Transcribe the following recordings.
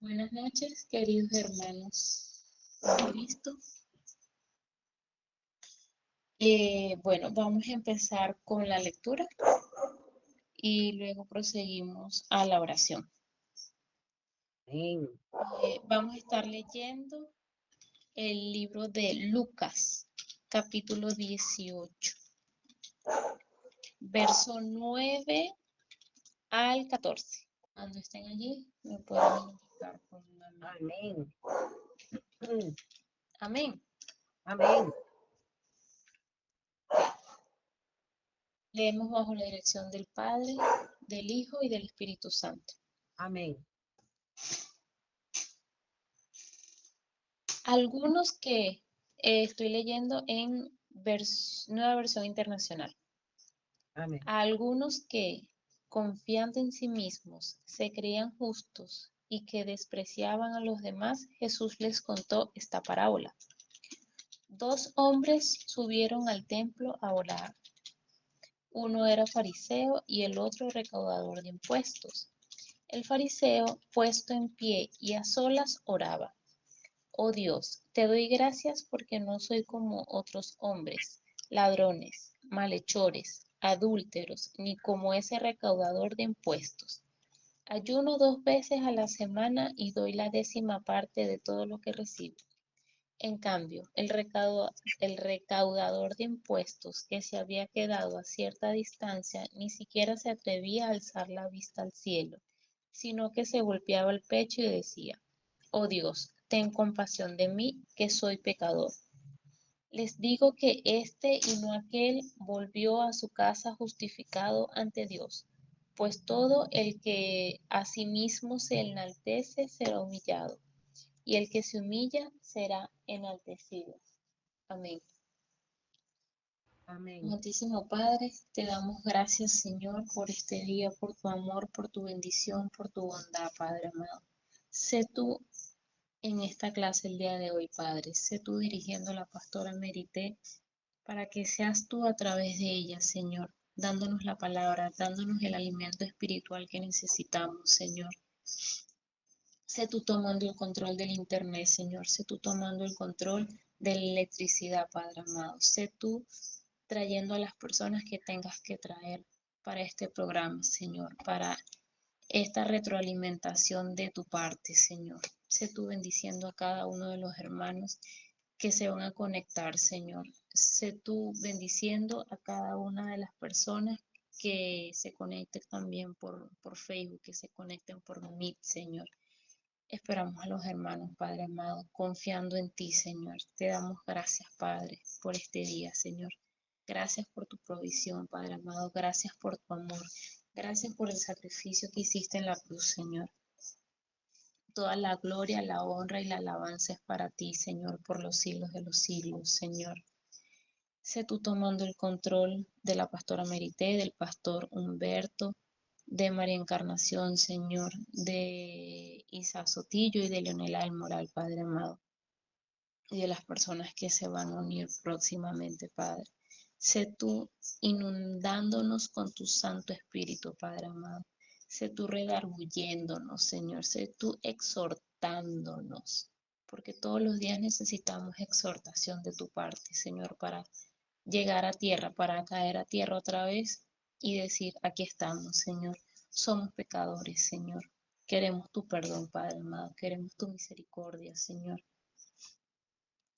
Buenas noches, queridos hermanos en Cristo. Bueno, vamos a empezar con la lectura y luego proseguimos a la oración. Amén. Vamos a estar leyendo el libro de Lucas, capítulo 18, verso 9 al 14. Cuando estén allí, me pueden indicar con la mano. Amén. Amén. Amén. Leemos bajo la dirección del Padre, del Hijo y del Espíritu Santo. Amén. Algunos que estoy leyendo en Nueva Versión Internacional. Amén. A algunos que, confiando en sí mismos, se creían justos y que despreciaban a los demás, Jesús les contó esta parábola. Dos hombres subieron al templo a orar. Uno era fariseo y el otro recaudador de impuestos. El fariseo, puesto en pie y a solas, oraba. Oh Dios, te doy gracias porque no soy como otros hombres, ladrones, malhechores, adúlteros, ni como ese recaudador de impuestos. Ayuno 2 veces a la semana y doy la 10ª parte de todo lo que recibo. En cambio, el recaudador de impuestos, que se había quedado a cierta distancia, ni siquiera se atrevía a alzar la vista al cielo, sino que se golpeaba el pecho y decía: Oh Dios, ten compasión de mí, que soy pecador. Les digo que este y no aquel volvió a su casa justificado ante Dios, pues todo el que a sí mismo se enaltece será humillado, y el que se humilla será enaltecido. Amén. Amén. Amantísimo Padre, te damos gracias, Señor, por este día, por tu amor, por tu bendición, por tu bondad, Padre amado. Sé tú en esta clase el día de hoy, Padre. Sé tú dirigiendo a la pastora Merité para que seas tú a través de ella, Señor, dándonos la palabra, dándonos el alimento espiritual que necesitamos, Señor. Sé tú tomando el control del internet, Señor. Sé tú tomando el control de la electricidad, Padre amado. Sé tú trayendo a las personas que tengas que traer para este programa, Señor, para esta retroalimentación de tu parte, Señor. Sé tú bendiciendo a cada uno de los hermanos que se van a conectar, Señor. Sé tú bendiciendo a cada una de las personas que se conecten también por Facebook, que se conecten por Meet, Señor. Esperamos a los hermanos, Padre amado, confiando en ti, Señor. Te damos gracias, Padre, por este día, Señor. Gracias por tu provisión, Padre amado. Gracias por tu amor. Gracias por el sacrificio que hiciste en la cruz, Señor. Toda la gloria, la honra y la alabanza es para ti, Señor, por los siglos de los siglos, Señor. Sé tú tomando el control de la pastora Merité, del pastor Humberto, de María Encarnación, Señor, de Isa Sotillo y de Leonela del Moral, Padre amado, y de las personas que se van a unir próximamente, Padre. Sé tú inundándonos con tu Santo Espíritu, Padre amado. Sé tú redarguyéndonos, Señor. Sé tú exhortándonos, porque todos los días necesitamos exhortación de tu parte, Señor, para llegar a tierra, para caer a tierra otra vez y decir: aquí estamos, Señor. Somos pecadores, Señor. Queremos tu perdón, Padre amado. Queremos tu misericordia, Señor.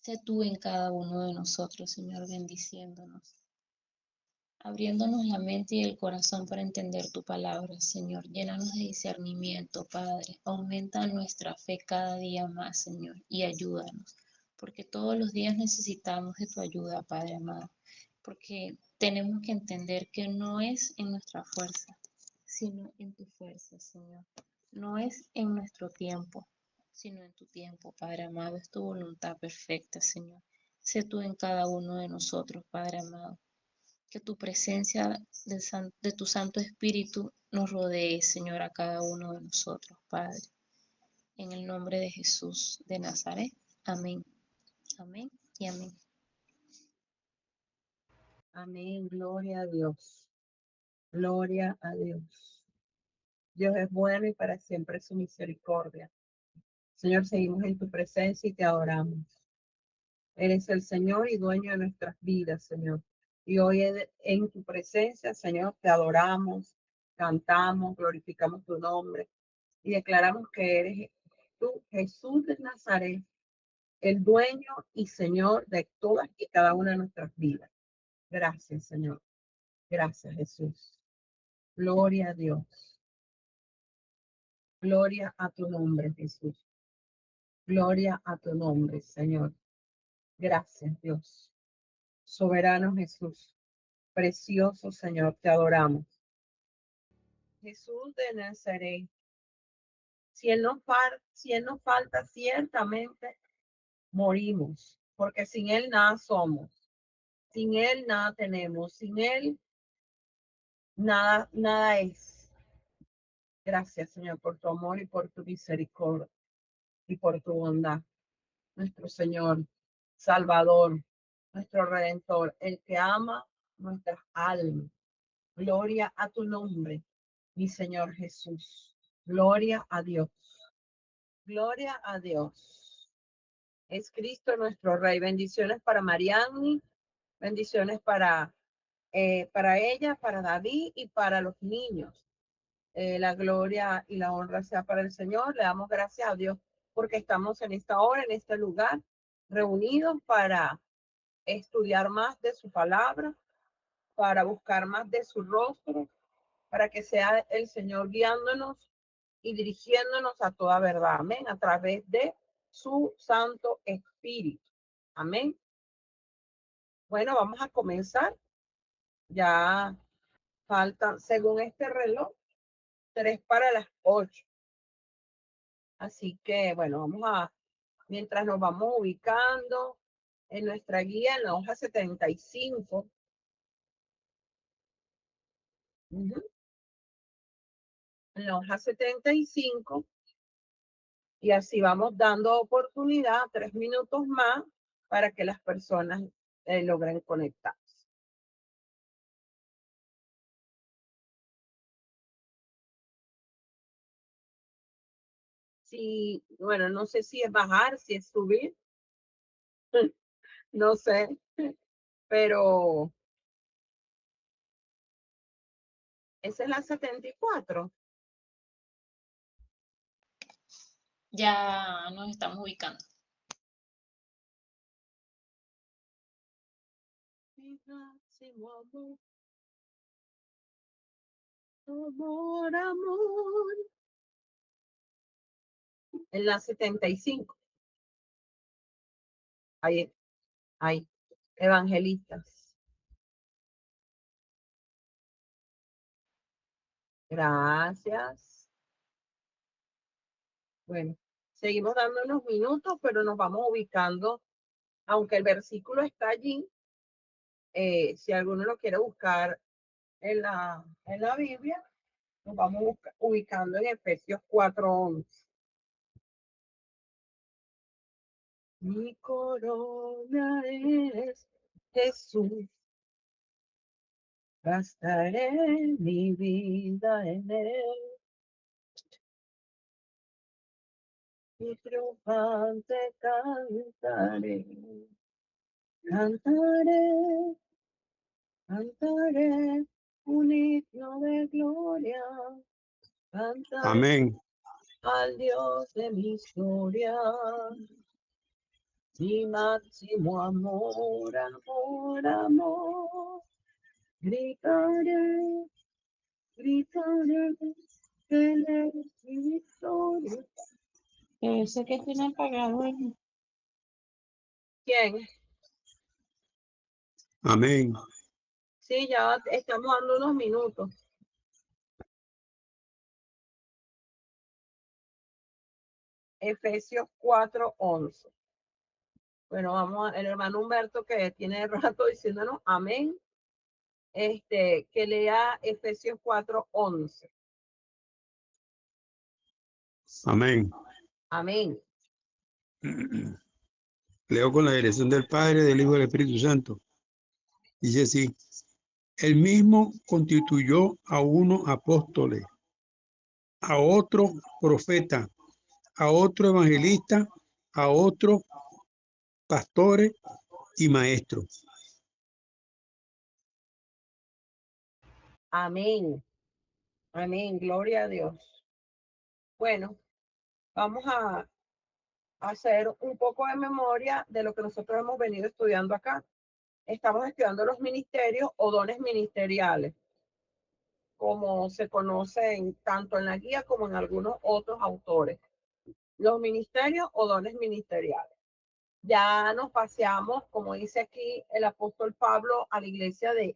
Sé tú en cada uno de nosotros, Señor, bendiciéndonos, abriéndonos la mente y el corazón para entender tu palabra, Señor. Llénanos de discernimiento, Padre. Aumenta nuestra fe cada día más, Señor, y ayúdanos, porque todos los días necesitamos de tu ayuda, Padre amado, porque tenemos que entender que no es en nuestra fuerza, sino en tu fuerza, Señor. No es en nuestro tiempo, sino en tu tiempo, Padre amado. Es tu voluntad perfecta, Señor. Sé tú en cada uno de nosotros, Padre amado. Que tu presencia de tu Santo Espíritu nos rodee, Señor, a cada uno de nosotros, Padre. En el nombre de Jesús de Nazaret. Amén. Amén y amén. Amén. Gloria a Dios. Gloria a Dios. Dios es bueno y para siempre su misericordia. Señor, seguimos en tu presencia y te adoramos. Eres el Señor y dueño de nuestras vidas, Señor. Y hoy en tu presencia, Señor, te adoramos, cantamos, glorificamos tu nombre y declaramos que eres tú, Jesús de Nazaret, el dueño y Señor de todas y cada una de nuestras vidas. Gracias, Señor. Gracias, Jesús. Gloria a Dios. Gloria a tu nombre, Jesús. Gloria a tu nombre, Señor. Gracias, Dios. Soberano Jesús. Precioso Señor, te adoramos. Jesús de Nazaret. Si él nos falta, ciertamente morimos, porque sin Él nada somos. Sin Él nada tenemos. Sin Él nada es. Gracias, Señor, por tu amor y por tu misericordia y por tu bondad. Nuestro Señor, Salvador, nuestro Redentor, el que ama nuestras almas. Gloria a tu nombre, mi Señor Jesús. Gloria a Dios. Gloria a Dios. Es Cristo nuestro Rey. Bendiciones para Mariani, bendiciones para ella, para David y para los niños. La gloria y la honra sea para el Señor. Le damos gracias a Dios porque estamos en esta hora, en este lugar, reunidos para estudiar más de su palabra, para buscar más de su rostro, para que sea el Señor guiándonos y dirigiéndonos a toda verdad. Amén. A través de su Santo Espíritu. Amén. Bueno, vamos a comenzar. Ya faltan, según este reloj, 3 para las 8. Así que, bueno, mientras nos vamos ubicando en nuestra guía, en la hoja 75. En la hoja 75. Y así vamos dando oportunidad, 3 minutos más, para que las personas logren conectarse. Sí, bueno, no sé si es bajar, si es subir, no sé, pero esa es la 74. Ya nos estamos ubicando. Amor, amor. En la 75. Ahí, evangelistas. Gracias. Bueno, seguimos dando unos minutos, pero nos vamos ubicando, aunque el versículo está allí. Si alguno lo quiere buscar en la Biblia, nos vamos ubicando en Efesios 4:11. Mi corona es Jesús, gastaré mi vida en él. Y triunfante cantaré, cantaré un himno de gloria, cantaré Amén. al Dios de mi historia. Mi máximo amor, amor, amor. Gritaré, gritaré, él es mi victoria. Ese que tiene apagado el... ¿Quién? Amén. Sí, ya estamos dando unos minutos. Efesios 4:11. Bueno, vamos el hermano Humberto, que tiene rato diciéndonos amén, que lea Efesios 4:11. Amén. Amén. Leo con la dirección del Padre, del Hijo y del Espíritu Santo. Dice así: el mismo constituyó a uno apóstoles, a otro profeta, a otro evangelista, a otro pastores y maestros. Amén. Amén. Gloria a Dios. Bueno, vamos a hacer un poco de memoria de lo que nosotros hemos venido estudiando acá. Estamos estudiando los ministerios o dones ministeriales, como se conocen tanto en la guía como en algunos otros autores. Los ministerios o dones ministeriales. Ya nos paseamos, como dice aquí el apóstol Pablo, a la iglesia en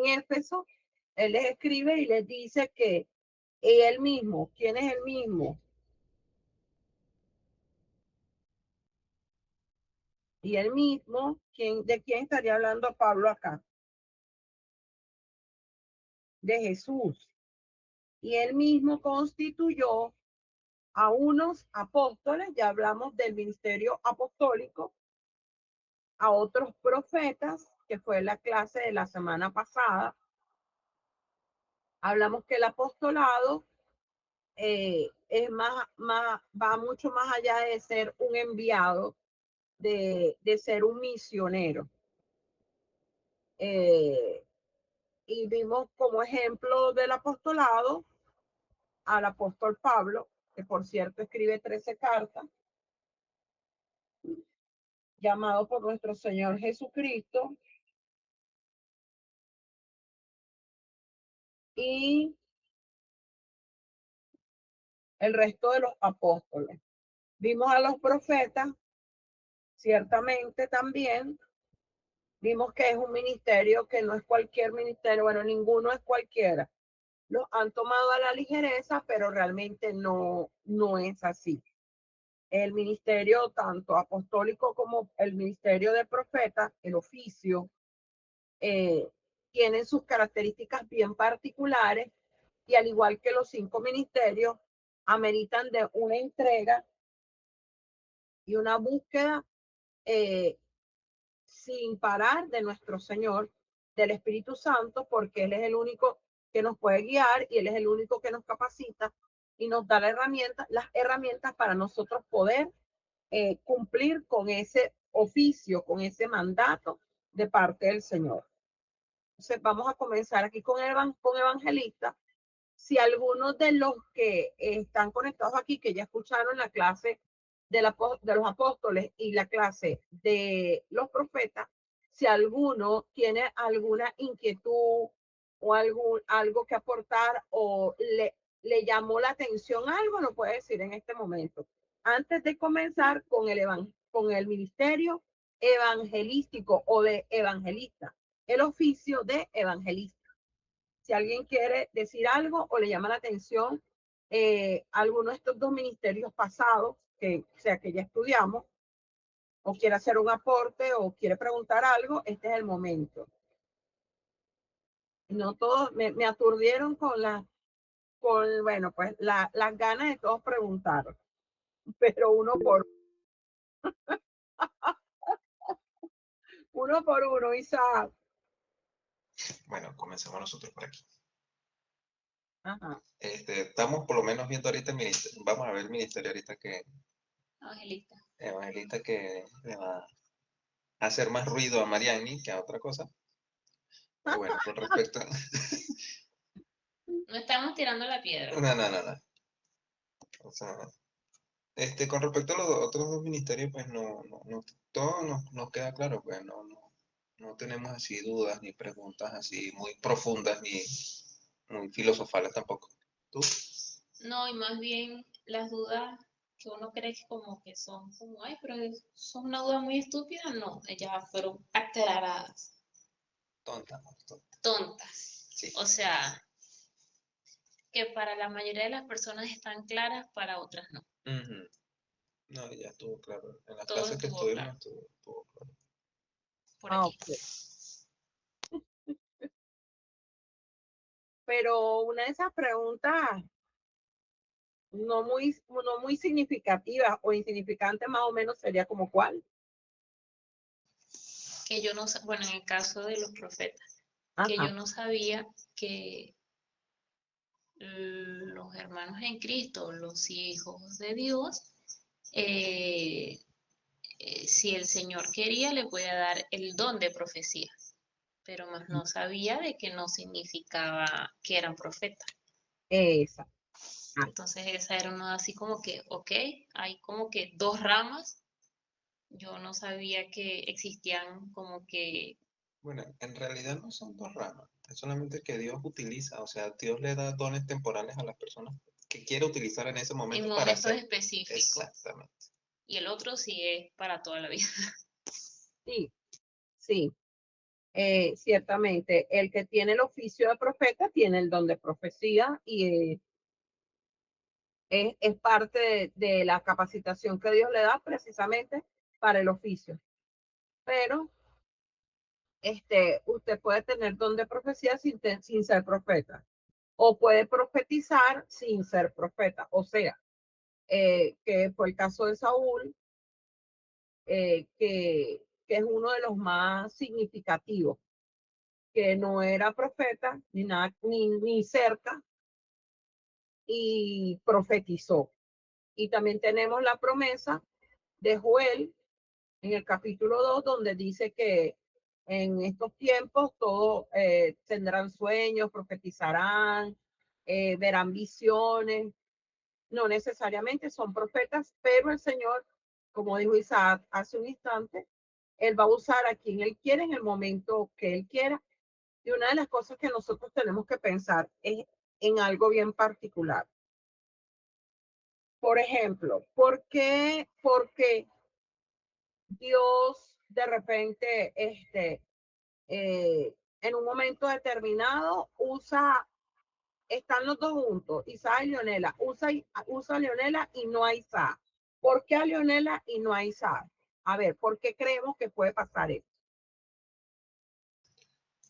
Éfeso. Él les escribe y les dice que él mismo, ¿quién es el mismo? Y él mismo, ¿de quién estaría hablando Pablo acá? De Jesús. Y él mismo constituyó a unos apóstoles, ya hablamos del ministerio apostólico, a otros profetas, que fue la clase de la semana pasada. Hablamos que el apostolado es va mucho más allá de ser un enviado, de ser un misionero. Y vimos como ejemplo del apostolado al apóstol Pablo, que por cierto escribe 13 cartas, llamado por nuestro Señor Jesucristo, y el resto de los apóstoles. Vimos a los profetas, ciertamente también. Vimos que es un ministerio que no es cualquier ministerio, bueno, ninguno es cualquiera. Los han tomado a la ligereza, pero realmente no es así. El ministerio, tanto apostólico como el ministerio de profeta, el oficio, tienen sus características bien particulares y al igual que los 5 ministerios, ameritan de una entrega y una búsqueda sin parar de nuestro Señor, del Espíritu Santo, porque Él es el único que nos puede guiar y Él es el único que nos capacita y nos da las herramientas para nosotros poder cumplir con ese oficio, con ese mandato de parte del Señor. Entonces vamos a comenzar aquí con evangelistas. Si algunos de los que están conectados aquí, que ya escucharon la clase de los apóstoles y la clase de los profetas, si alguno tiene alguna inquietud o algo que aportar o le llamó la atención algo, lo puede decir en este momento. Antes de comenzar con el ministerio evangelístico o de evangelista, el oficio de evangelista. Si alguien quiere decir algo o le llama la atención alguno de estos 2 ministerios pasados, que ya estudiamos, o quiere hacer un aporte o quiere preguntar algo, este es el momento. No todos me aturdieron bueno, pues las ganas de todos preguntar, pero uno por uno, Isaac. Bueno, comencemos nosotros por aquí. Ajá. Estamos por lo menos viendo ahorita el ministerio. Vamos a ver el ministerio ahorita que evangelista que le va a hacer más ruido a Mariani que a otra cosa. Pero bueno, con respecto No estamos tirando la piedra. No. O sea, con respecto a los otros 2 ministerios, pues todo nos queda claro, pues no tenemos así dudas ni preguntas así muy profundas ni muy filosofales tampoco. ¿Tú? No, y más bien las dudas que uno cree que como que son como, ay, pero son una duda muy estúpida, no, ellas fueron aclaradas. Tontas. Sí. O sea, que para la mayoría de las personas están claras, para otras no. No, ya estuvo claro. En las Todo clases que estuvo estuvimos claro. estuvo claro. Por aquí. Okay. Pero una de esas preguntas no muy significativas o insignificantes más o menos sería como ¿cuál? Que yo no, bueno, en el caso de los profetas, Ajá. que yo no sabía que los hermanos en Cristo, los hijos de Dios, eh, si el Señor quería, le podía dar el don de profecía, pero más no sabía de que no significaba que eran profetas. Esa. Entonces esa era una así como que, ok, hay como que dos ramas. Yo no sabía que existían como que Bueno, en realidad no son dos ramas, es solamente que Dios utiliza, o sea, Dios le da dones temporales a las personas que quiere utilizar en ese en momento para momentos hacer. específicos. Exactamente. Y el otro sí es para toda la vida. Sí, sí. Ciertamente, el que tiene el oficio de profeta tiene el don de profecía y es parte de la capacitación que Dios le da precisamente para el oficio. Pero usted puede tener don de profecía sin ser profeta, o puede profetizar sin ser profeta. O sea, que fue el caso de Saúl, que es uno de los más significativos, que no era profeta ni nada, ni cerca, y profetizó. Y también tenemos la promesa de Joel en el capítulo 2, donde dice que en estos tiempos todos tendrán sueños, profetizarán, verán visiones. No necesariamente son profetas, pero el Señor, como dijo Isaac hace un instante, Él va a usar a quien Él quiere en el momento que Él quiera. Y una de las cosas que nosotros tenemos que pensar es en algo bien particular. Por ejemplo, porque Dios de repente, en un momento determinado están los dos juntos, Isaac y Leonela, usa a Leonela y no a Isaac? ¿Por qué a Leonela y no a Isaac? A ver, ¿por qué creemos que puede pasar esto?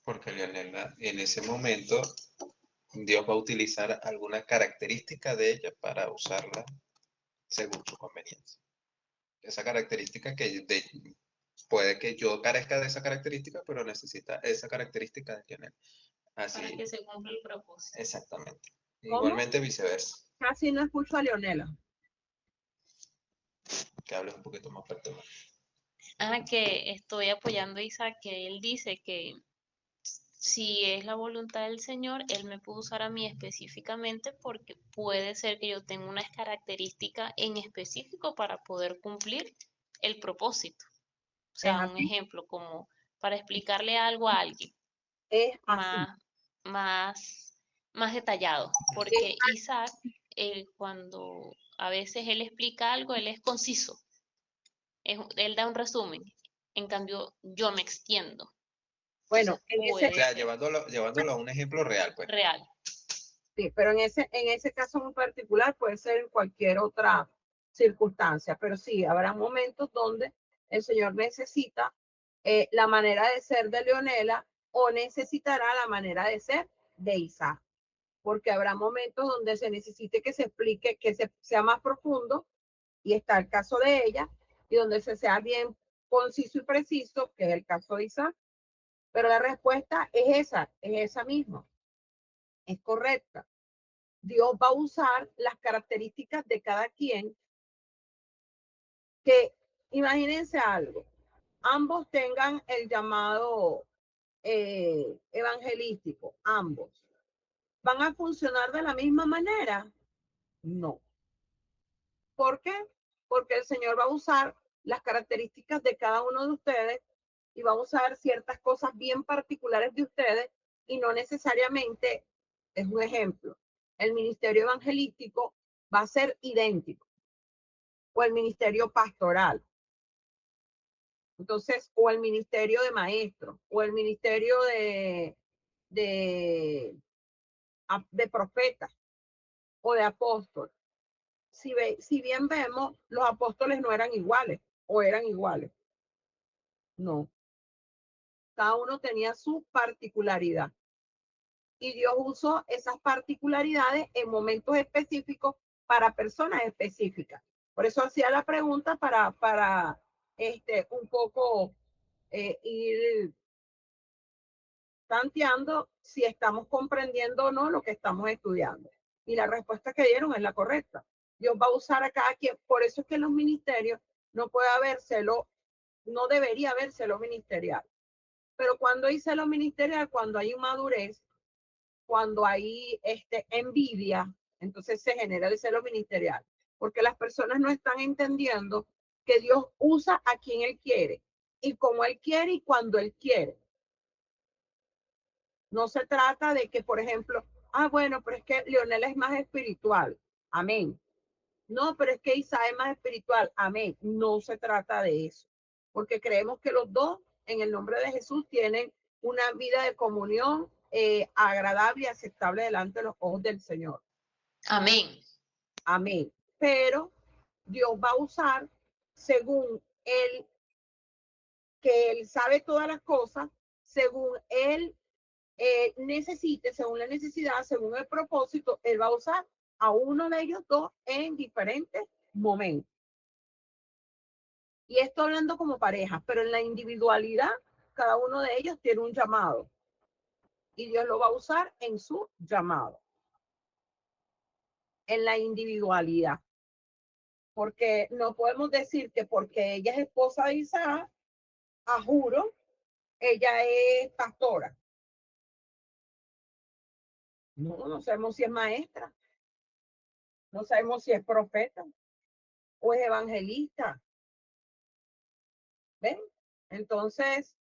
Porque Leonela, en ese momento, Dios va a utilizar alguna característica de ella para usarla según su conveniencia. Esa característica puede que yo carezca de esa característica, pero necesita esa característica de Leonela. Así, para que se cumpla el propósito. exactamente. ¿Cómo? Igualmente viceversa. Casi no escucho a Leonela. Que hables un poquito más fuerte. Que estoy apoyando a Isaac, que él dice que si es la voluntad del Señor, Él me puede usar a mí específicamente porque puede ser que yo tenga unas características en específico para poder cumplir el propósito. O Es sea, un así, ejemplo como para explicarle algo a alguien es así. más, más detallado. Es Porque Isaac, cuando a veces él explica algo, él es conciso. Él da un resumen. En cambio, yo me extiendo. Bueno, Entonces en O ese, puede sea, ser llevándolo a un ejemplo real, pues. real. sí, pero en ese caso en particular puede ser en cualquier otra circunstancia, pero sí, habrá momentos donde el Señor necesita la manera de ser de Leonela o necesitará la manera de ser de Isaac, porque habrá momentos donde se necesite que se explique, sea más profundo, y está el caso de ella, y donde se sea bien conciso y preciso, que es el caso de Isaac, pero la respuesta es esa misma, es correcta. Dios va a usar las características de cada quien, que imagínense algo, ambos tengan el llamado evangelístico, ambos. ¿Van a funcionar de la misma manera? No. ¿Por qué? Porque el Señor va a usar las características de cada uno de ustedes y va a usar ciertas cosas bien particulares de ustedes y no necesariamente, es un ejemplo, el ministerio evangelístico va a ser idéntico, o el ministerio pastoral. Entonces, o el ministerio de maestro, o el ministerio de, de profeta o de apóstol. Si bien vemos, los apóstoles no eran iguales, o eran iguales. No, cada uno tenía su particularidad. Y Dios usó esas particularidades en momentos específicos para personas específicas. Por eso hacía la pregunta para un poco ir tanteando si estamos comprendiendo o no lo que estamos estudiando. Y la respuesta que dieron es la correcta. Dios va a usar a cada quien. Por eso es que en los ministerios no puede haber celo, no debería haber celo ministerial. Pero cuando hay celo ministerial, cuando hay inmadurez, cuando hay envidia, entonces se genera el celo ministerial. Porque las personas no están entendiendo que Dios usa a quien Él quiere, y como Él quiere y cuando Él quiere. No se trata de que, por ejemplo, bueno, pero es que Leonel es más espiritual. Amén. No, pero es que Isa es más espiritual. Amén. No se trata de eso. Porque creemos que los dos, en el nombre de Jesús, tienen una vida de comunión agradable y aceptable delante de los ojos del Señor. Amén. Amén. Pero Dios va a usar según Él, que Él sabe todas las cosas, según Él necesite, según la necesidad, según el propósito, Él va a usar a uno de ellos dos en diferentes momentos. Y esto hablando como pareja, pero en la individualidad, cada uno de ellos tiene un llamado. Y Dios lo va a usar en su llamado. En la individualidad. Porque no podemos decir que porque ella es esposa de Isaac, a juro, ella es pastora. No sabemos si es maestra. No sabemos si es profeta o es evangelista. ¿Ven? Entonces,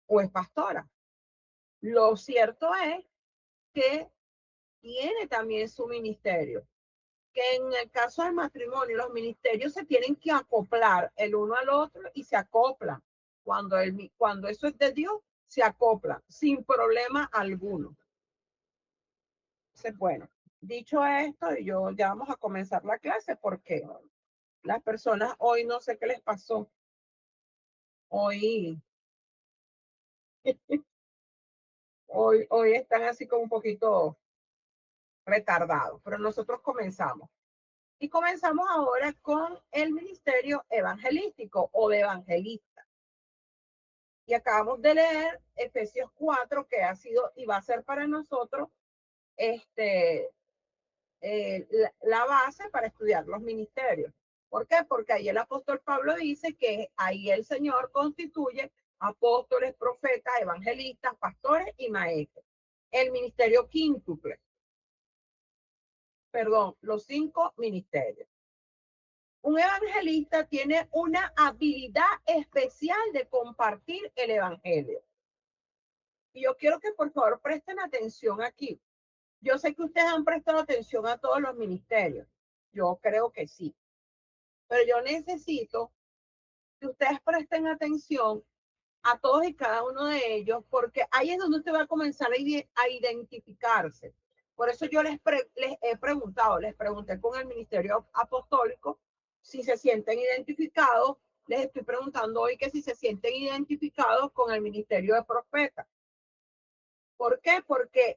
o es pastora. Lo cierto es que tiene también su ministerio. Que en el caso del matrimonio, los ministerios se tienen que acoplar el uno al otro y se acoplan. Cuando eso es de Dios, se acoplan sin problema alguno. Entonces, bueno, dicho esto, ya vamos a comenzar la clase porque las personas hoy no sé qué les pasó. Hoy están así como un poquito retardados, pero nosotros comenzamos. Y comenzamos ahora con el ministerio evangelístico o de evangelista. Y acabamos de leer Efesios 4, que ha sido y va a ser para nosotros la base para estudiar los ministerios. ¿Por qué? Porque ahí el apóstol Pablo dice que ahí el Señor constituye apóstoles, profetas, evangelistas, pastores y maestros. El ministerio quíntuple. Perdón, los 5 ministerios. Un evangelista tiene una habilidad especial de compartir el evangelio. Y yo quiero que por favor presten atención aquí. Yo sé que ustedes han prestado atención a todos los ministerios. Yo creo que sí. Pero yo necesito que ustedes presten atención a todos y cada uno de ellos, porque ahí es donde usted va a comenzar a identificarse. Por eso yo les pregunté con el ministerio apostólico si se sienten identificados. Les estoy preguntando hoy que si se sienten identificados con el ministerio de profeta. ¿Por qué? Porque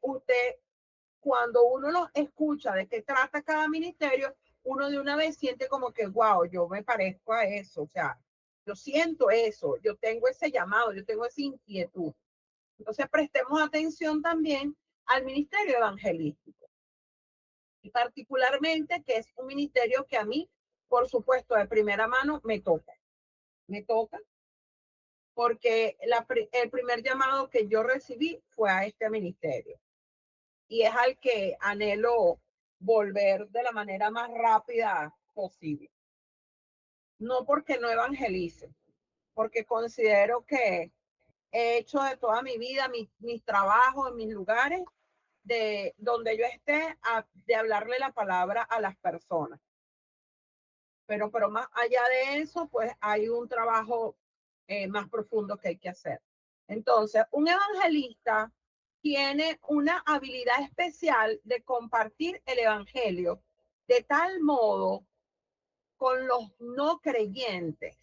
cuando uno lo escucha de qué trata cada ministerio, uno de una vez siente como que, wow, yo me parezco a eso, o sea, yo siento eso, yo tengo ese llamado, yo tengo esa inquietud. Entonces prestemos atención también al ministerio evangelístico. Y particularmente que es un ministerio que a mí, por supuesto, de primera mano me toca. Me toca porque el primer llamado que yo recibí fue a este ministerio. Y es al que anhelo volver de la manera más rápida posible. No porque no evangelice, porque considero que he hecho de toda mi vida, mis trabajos, mis lugares, de donde yo esté, de hablarle la palabra a las personas. Pero más allá de eso, pues hay un trabajo más profundo que hay que hacer. Entonces, un evangelista tiene una habilidad especial de compartir el evangelio de tal modo con los no creyentes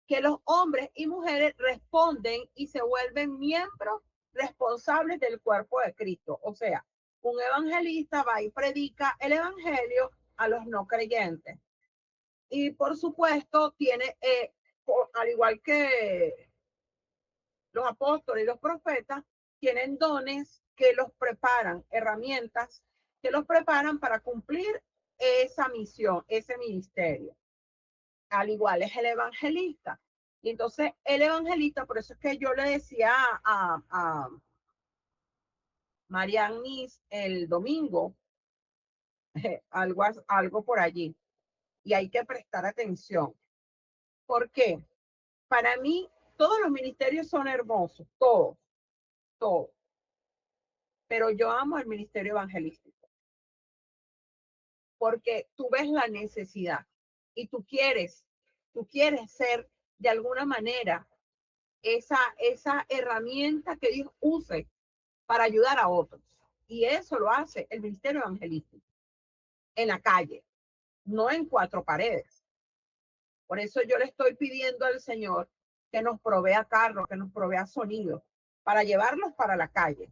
que los hombres y mujeres responden y se vuelven miembros responsables del cuerpo de Cristo. O sea, un evangelista va y predica el evangelio a los no creyentes. Y por supuesto tiene, al igual que los apóstoles y los profetas, tienen dones que los preparan, herramientas que los preparan para cumplir esa misión, ese ministerio. Al igual es el evangelista. Y entonces el evangelista, por eso es que yo le decía a Marianis el domingo, algo por allí. Y hay que prestar atención. ¿Por qué? Para mí, todos los ministerios son hermosos, todos, todos. Pero yo amo el ministerio evangelístico. Porque tú ves la necesidad y tú quieres ser de alguna manera esa herramienta que Dios use para ayudar a otros. Y eso lo hace el ministerio evangelístico en la calle, no en cuatro paredes. Por eso yo le estoy pidiendo al Señor que nos provea carros, que nos provea sonido, para llevarlos para la calle.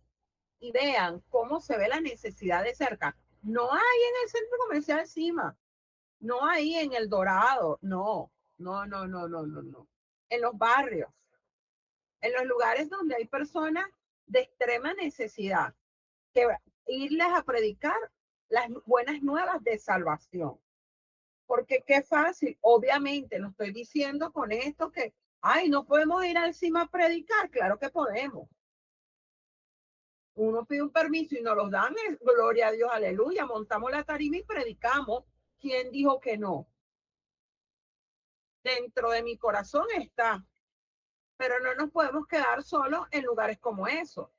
Y vean cómo se ve la necesidad de cerca. No hay en el centro comercial Cima, no hay en El Dorado, no. En los barrios, en los lugares donde hay personas de extrema necesidad, que irles a predicar las buenas nuevas de salvación. Porque qué fácil, obviamente, no estoy diciendo con esto que, ay, no podemos ir al Cima a predicar, claro que podemos. Uno pide un permiso y nos los dan, gloria a Dios, aleluya, montamos la tarima y predicamos. ¿Quién dijo que no? Dentro de mi corazón está, pero no nos podemos quedar solos en lugares como eso.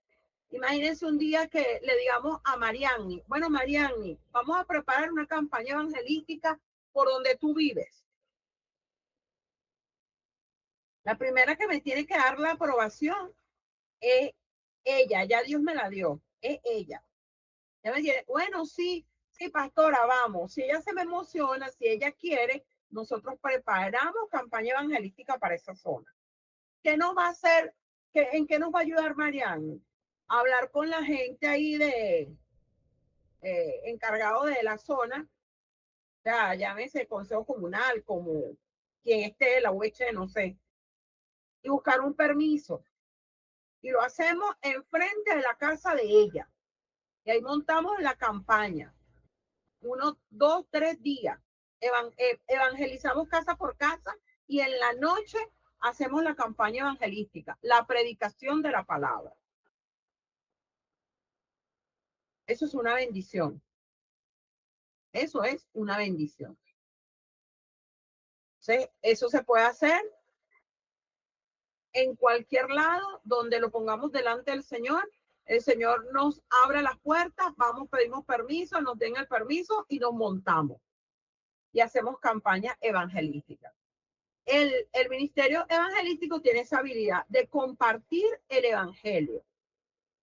Imagínense un día que le digamos a Mariani, bueno, Mariani, vamos a preparar una campaña evangelística por donde tú vives. La primera que me tiene que dar la aprobación es ella, ya Dios me la dio, es ella. Ella me dice, bueno, sí, pastora, vamos. Si ella se me emociona, si ella quiere, nosotros preparamos campaña evangelística para esa zona. ¿Qué nos va a hacer? ¿En qué nos va a ayudar Mariani? A hablar con la gente ahí encargado de la zona, ya llámese consejo comunal, como quien esté, la UH, no sé, y buscar un permiso. Y lo hacemos enfrente de la casa de ella. Y ahí montamos la campaña. 1, 2, 3 días. Evangelizamos casa por casa y en la noche hacemos la campaña evangelística, la predicación de la palabra. Eso es una bendición. Eso es una bendición. ¿Sí? Eso se puede hacer en cualquier lado donde lo pongamos delante del Señor. El Señor nos abre las puertas, vamos, pedimos permiso, nos den el permiso y nos montamos. Y hacemos campaña evangelística. El ministerio evangelístico tiene esa habilidad de compartir el evangelio,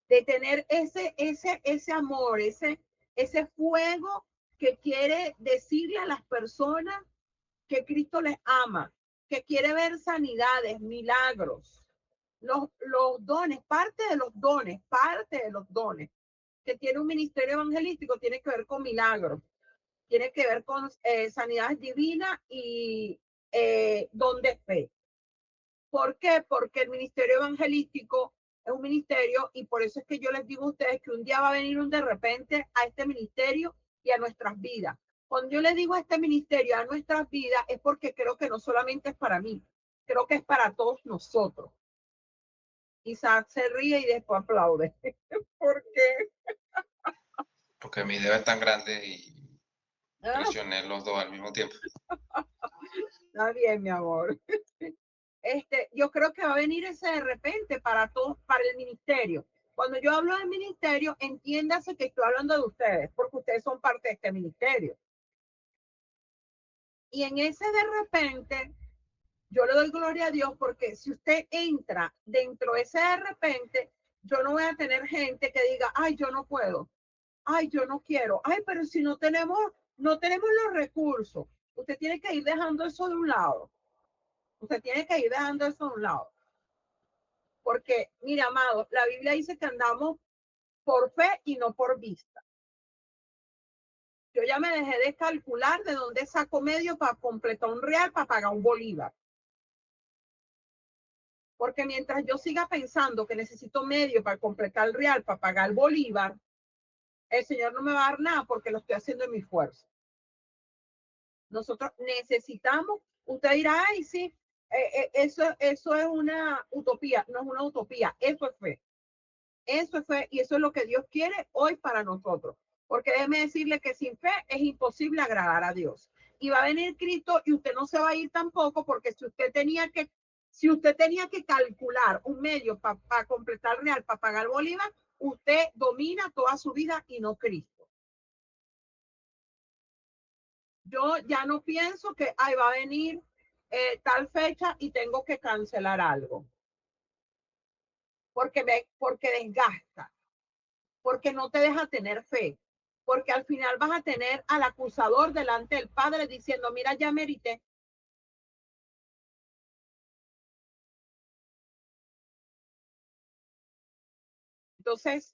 de tener ese amor, ese fuego que quiere decirle a las personas que Cristo les ama, que quiere ver sanidades, milagros, los dones, parte de los dones que tiene un ministerio evangelístico tiene que ver con milagros, tiene que ver con sanidades divinas y don de fe. ¿Por qué? Porque el ministerio evangelístico es un ministerio y por eso es que yo les digo a ustedes que un día va a venir un de repente a este ministerio y a nuestras vidas. Cuando yo les digo a este ministerio, a nuestras vidas, es porque creo que no solamente es para mí, creo que es para todos nosotros. Isaac se ríe y después aplaude. ¿Por qué? Porque mi dedo es tan grande y presioné los dos al mismo tiempo. Está bien, mi amor. Yo creo que va a venir ese de repente para todos, para el ministerio. Cuando yo hablo del ministerio, entiéndase que estoy hablando de ustedes, porque ustedes son parte de este ministerio. Y en ese de repente, yo le doy gloria a Dios, porque si usted entra dentro de ese de repente, yo no voy a tener gente que diga, ay, yo no puedo, ay, yo no quiero, ay, pero si no tenemos los recursos. Usted tiene que ir dejando eso de un lado. Usted tiene que ir dejando eso de un lado. Porque, mira, amado, la Biblia dice que andamos por fe y no por vista. Yo ya me dejé de calcular de dónde saco medio para completar un real, para pagar un bolívar. Porque mientras yo siga pensando que necesito medio para completar el real, para pagar el bolívar, el Señor no me va a dar nada porque lo estoy haciendo en mi fuerza. Nosotros necesitamos, usted dirá, ay, sí, eso es una utopía. No es una utopía, eso es fe. Eso es fe y eso es lo que Dios quiere hoy para nosotros. Porque déjeme decirle que sin fe es imposible agradar a Dios. Y va a venir Cristo y usted no se va a ir tampoco, porque si usted tenía que calcular un medio para completar real, para pagar Bolívar, usted domina toda su vida y no Cristo. Yo ya no pienso que ahí va a venir tal fecha y tengo que cancelar algo. Porque desgasta, porque no te deja tener fe, porque al final vas a tener al acusador delante del Padre diciendo, mira, ya merité. Entonces,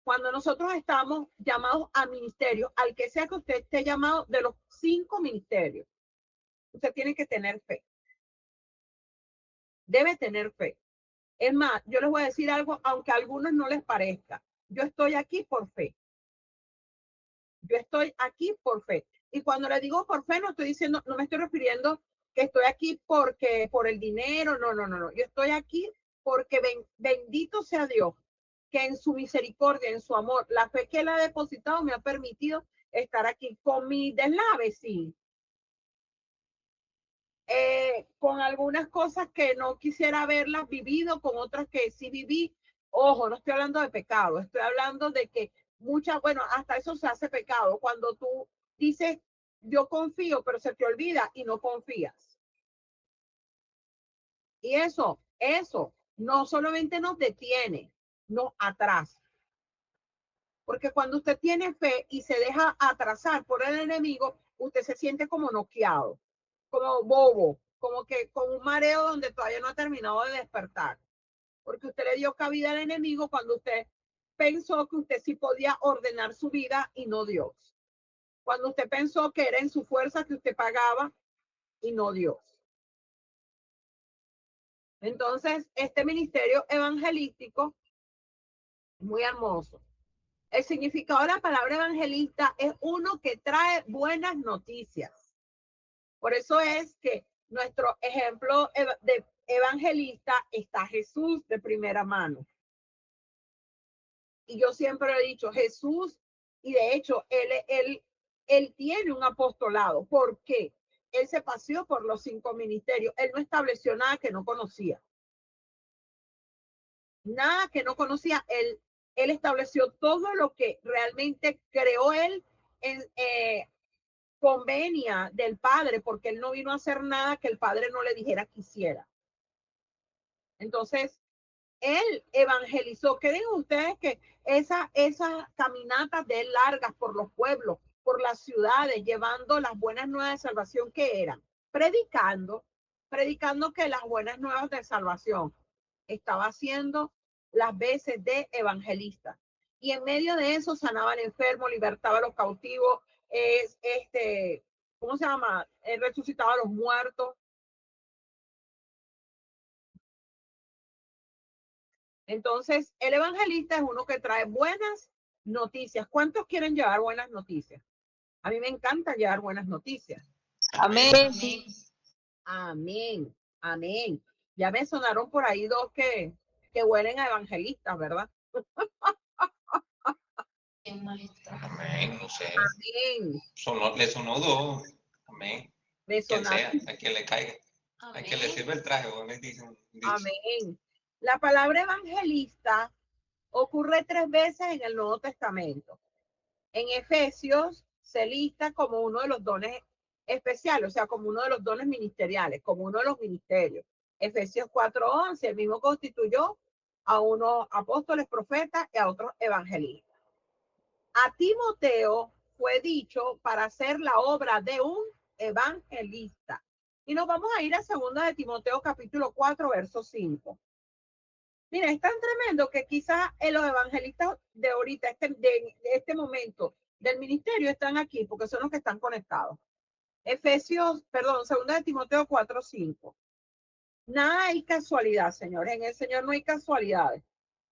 cuando nosotros estamos llamados a ministerio, al que sea que usted esté llamado de los 5 ministerios, usted tiene que tener fe. Debe tener fe. Es más, yo les voy a decir algo, aunque a algunos no les parezca. Yo estoy aquí por fe. Yo estoy aquí por fe. Y cuando le digo por fe, no estoy diciendo, no me estoy refiriendo que estoy aquí porque por el dinero, no. Yo estoy aquí porque bendito sea Dios, que en su misericordia, en su amor, la fe que él ha depositado me ha permitido estar aquí con mi deslave, sí. Con algunas cosas que no quisiera haberlas vivido, con otras que sí viví. Ojo, no estoy hablando de pecado, estoy hablando de que bueno, hasta eso se hace pecado, cuando tú dices, yo confío, pero se te olvida y no confías. Y eso no solamente nos detiene, nos atrasa. Porque cuando usted tiene fe y se deja atrasar por el enemigo, usted se siente como noqueado, como bobo, como que con un mareo donde todavía no ha terminado de despertar. Porque usted le dio cabida al enemigo cuando usted pensó que usted sí podía ordenar su vida y no Dios. Cuando usted pensó que era en su fuerza que usted pagaba y no Dios. Entonces, este ministerio evangelístico es muy hermoso. El significado de la palabra evangelista es uno que trae buenas noticias. Por eso es que nuestro ejemplo de evangelista está Jesús de primera mano. Y yo siempre he dicho, Jesús, y de hecho, él tiene un apostolado. ¿Por qué? Él se paseó por los 5 ministerios. Él no estableció nada que no conocía. Nada que no conocía. Él estableció todo lo que realmente creó él en convenia del Padre, porque él no vino a hacer nada que el Padre no le dijera que hiciera. Entonces, él evangelizó. ¿Qué digan ustedes que esas caminatas de él largas por los pueblos, por las ciudades, llevando las buenas nuevas de salvación que eran? Predicando que las buenas nuevas de salvación. Estaba haciendo las veces de evangelista. Y en medio de eso sanaban enfermos, libertaba a los cautivos, ¿cómo se llama? Resucitaba a los muertos. Entonces, el evangelista es uno que trae buenas noticias. ¿Cuántos quieren llevar buenas noticias? A mí me encanta llevar buenas noticias. Amén. Amén. Amén. Amén. Ya me sonaron por ahí 2 que huelen a evangelistas, ¿verdad? ¿Quién más está? Amén, no sé. Amén. Le sonó 2. Amén. Me Quien sonaron. sea, a quien le caiga. A quien le sirve el traje, o les dicen. Amén. La palabra evangelista ocurre 3 veces en el Nuevo Testamento. En Efesios se lista como uno de los dones especiales, o sea, como uno de los dones ministeriales, como uno de los ministerios. Efesios 4:11, el mismo constituyó a unos apóstoles, profetas y a otros evangelistas. A Timoteo fue dicho para hacer la obra de un evangelista. Y nos vamos a ir a 2 de Timoteo capítulo 4, verso 5. Mira, es tan tremendo que quizás los evangelistas de ahorita, de este momento del ministerio, están aquí porque son los que están conectados. 2 de Timoteo 4:5. Nada hay casualidad, señores. En el Señor no hay casualidades.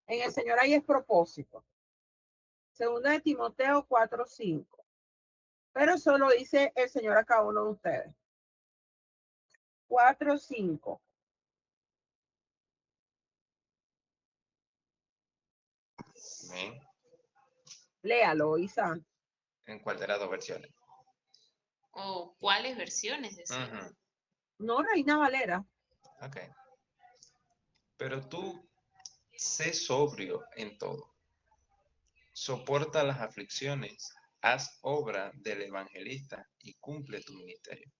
En el Señor hay es propósito. Segunda de Timoteo 4:5. Pero eso lo dice el Señor a cada uno de ustedes. 4:5. Amén. Léalo, Isa. ¿En cuál de las dos versiones? ¿O cuáles versiones? Decía. Ujú. No, Reina Valera. Ok. Pero tú sé sobrio en todo. Soporta las aflicciones. Haz obra del evangelista y cumple tu ministerio.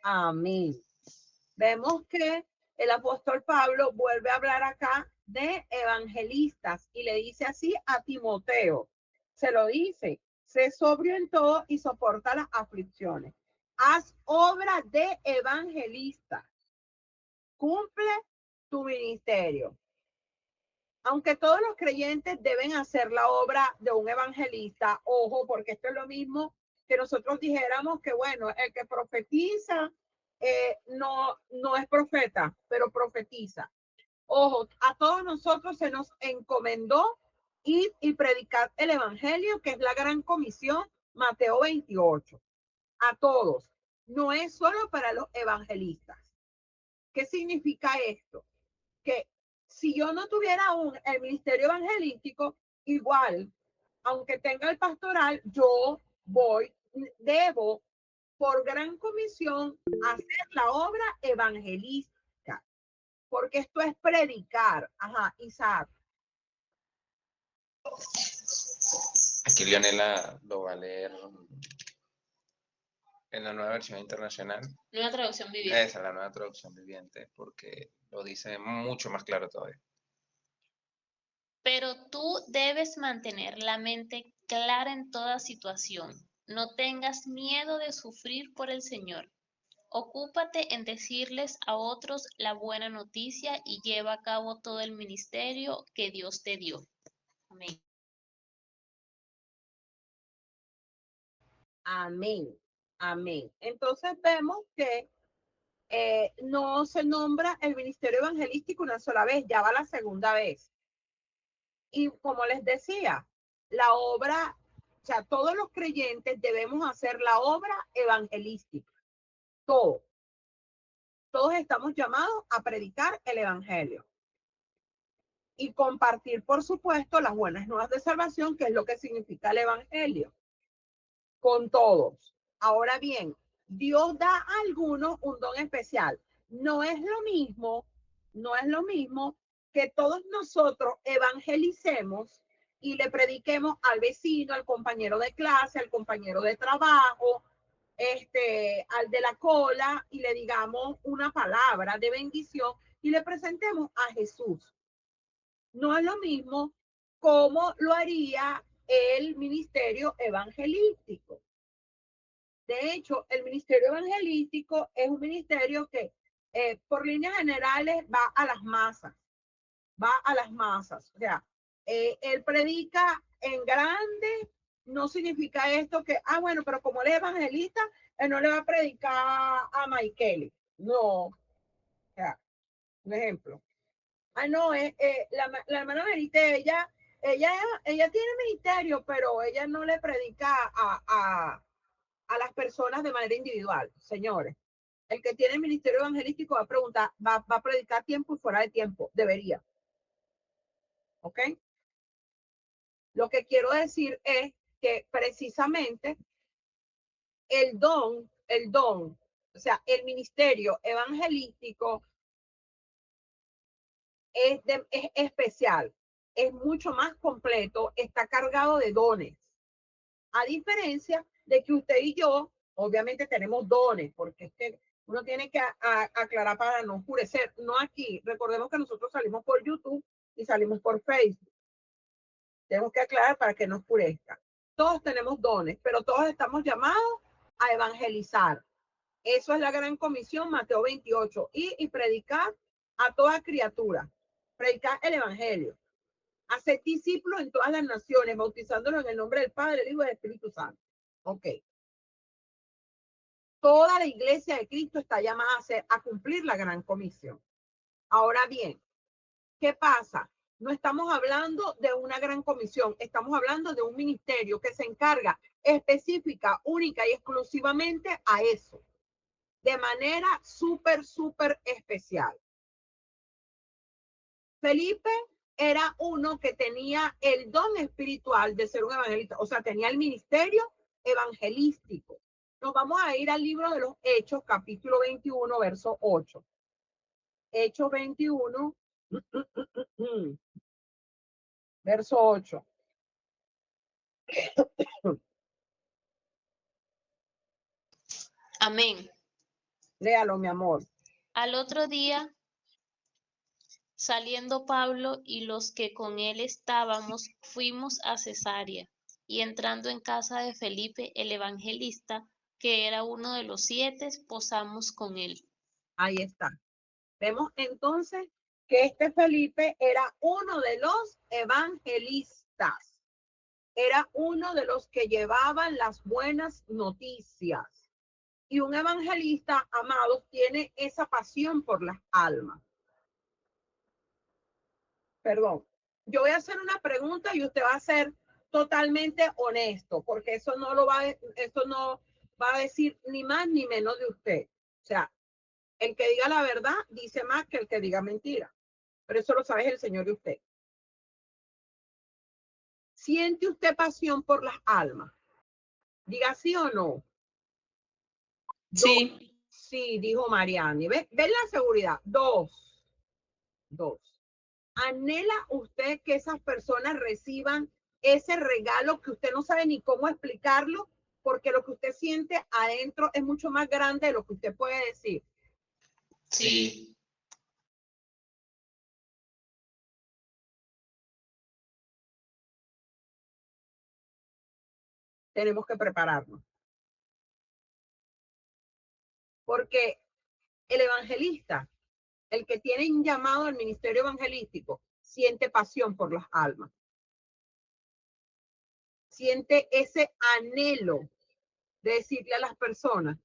Amén. Vemos que el apóstol Pablo vuelve a hablar acá de evangelistas y le dice así a Timoteo. Se lo dice, sé sobrio en todo y soporta las aflicciones. Haz obra de evangelista. Cumple tu ministerio. Aunque todos los creyentes deben hacer la obra de un evangelista, ojo, porque esto es lo mismo que nosotros dijéramos que, bueno, el que profetiza no es profeta, pero profetiza. Ojo, a todos nosotros se nos encomendó ir y predicar el evangelio, que es la gran comisión, Mateo 28. A todos. No es solo para los evangelistas. ¿Qué significa esto? Que si yo no tuviera aún el ministerio evangelístico, igual, aunque tenga el pastoral, yo debo, por gran comisión, hacer la obra evangelística, porque esto es predicar. Ajá, Isaac. Aquí Leonela lo va a leer en la nueva versión internacional. Nueva traducción viviente. Esa es la nueva traducción viviente, porque lo dice mucho más claro todavía. Pero tú debes mantener la mente clara en toda situación. No tengas miedo de sufrir por el Señor. Ocúpate en decirles a otros la buena noticia y lleva a cabo todo el ministerio que Dios te dio. Amén. Amén. Amén. Entonces vemos que no se nombra el ministerio evangelístico una sola vez, ya va la segunda vez. Y como les decía, la obra, o sea, todos los creyentes debemos hacer la obra evangelística. Todos. Todos estamos llamados a predicar el evangelio. Y compartir, por supuesto, las buenas nuevas de salvación, que es lo que significa el evangelio, con todos. Ahora bien, Dios da a algunos un don especial. No es lo mismo que todos nosotros evangelicemos y le prediquemos al vecino, al compañero de clase, al compañero de trabajo, al de la cola, y le digamos una palabra de bendición y le presentemos a Jesús. No es lo mismo como lo haría el ministerio evangelístico. De hecho, el ministerio evangelístico es un ministerio que por líneas generales va a las masas, O sea, él predica en grande, no significa esto que, bueno, pero como él es evangelista, él no le va a predicar a Michael. No, o sea, un ejemplo. No, la hermana Merite, ella tiene ministerio, pero ella no le predica a las personas de manera individual, señores. El que tiene el ministerio evangelístico va a preguntar, va a predicar tiempo y fuera de tiempo, debería. ¿Ok? Lo que quiero decir es que precisamente el don, o sea, el ministerio evangelístico es especial, es mucho más completo, está cargado de dones. A diferencia de que usted y yo, obviamente tenemos dones, porque es que uno tiene que aclarar para no oscurecer. No aquí, recordemos que nosotros salimos por YouTube y salimos por Facebook. Tenemos que aclarar para que no oscurezca. Todos tenemos dones, pero todos estamos llamados a evangelizar. Eso es la gran comisión, Mateo 28, y predicar a toda criatura, predicar el evangelio, hacer discípulos en todas las naciones, bautizándolos en el nombre del Padre, del Hijo y del Espíritu Santo. Ok. Toda la iglesia de Cristo está llamada a cumplir la gran comisión. Ahora bien, ¿qué pasa? No estamos hablando de una gran comisión, estamos hablando de un ministerio que se encarga específica, única y exclusivamente a eso, de manera súper especial. Felipe era uno que tenía el don espiritual de ser un evangelista, o sea, tenía el ministerio evangelístico. Nos vamos a ir al libro de los Hechos, capítulo 21, verso 8. Hechos 21, verso 8. Amén. Léalo, mi amor. Al otro día, saliendo Pablo y los que con él estábamos, fuimos a Cesarea, y entrando en casa de Felipe el evangelista, que era uno de los 7, posamos con él. Ahí está. Vemos entonces que este Felipe era uno de los evangelistas. Era uno de los que llevaban las buenas noticias. Y un evangelista, amados, tiene esa pasión por las almas. Perdón. Yo voy a hacer una pregunta y usted va a ser totalmente honesto, porque eso no va a decir ni más ni menos de usted. O sea, el que diga la verdad dice más que el que diga mentira. Pero eso lo sabe el Señor de usted. ¿Siente usted pasión por las almas? Diga sí o no. Sí. Sí, dijo Mariani. ¿Ve la seguridad? Dos. ¿Anhela usted que esas personas reciban ese regalo que usted no sabe ni cómo explicarlo? Porque lo que usted siente adentro es mucho más grande de lo que usted puede decir. Sí. Tenemos que prepararnos. Porque el evangelista, el que tiene un llamado al ministerio evangelístico, siente pasión por las almas. Siente ese anhelo de decirle a las personas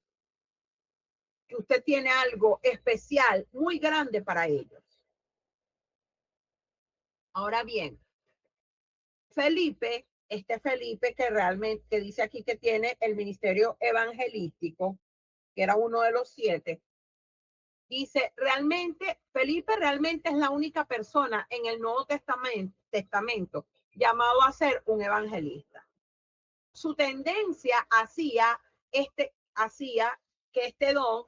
que usted tiene algo especial, muy grande para ellos. Ahora bien, Felipe, este Felipe que realmente dice aquí que tiene el ministerio evangelístico, que era uno de los 7, dice, Felipe realmente es la única persona en el Nuevo Testamento llamado a ser un evangelista. Su tendencia hacía que este don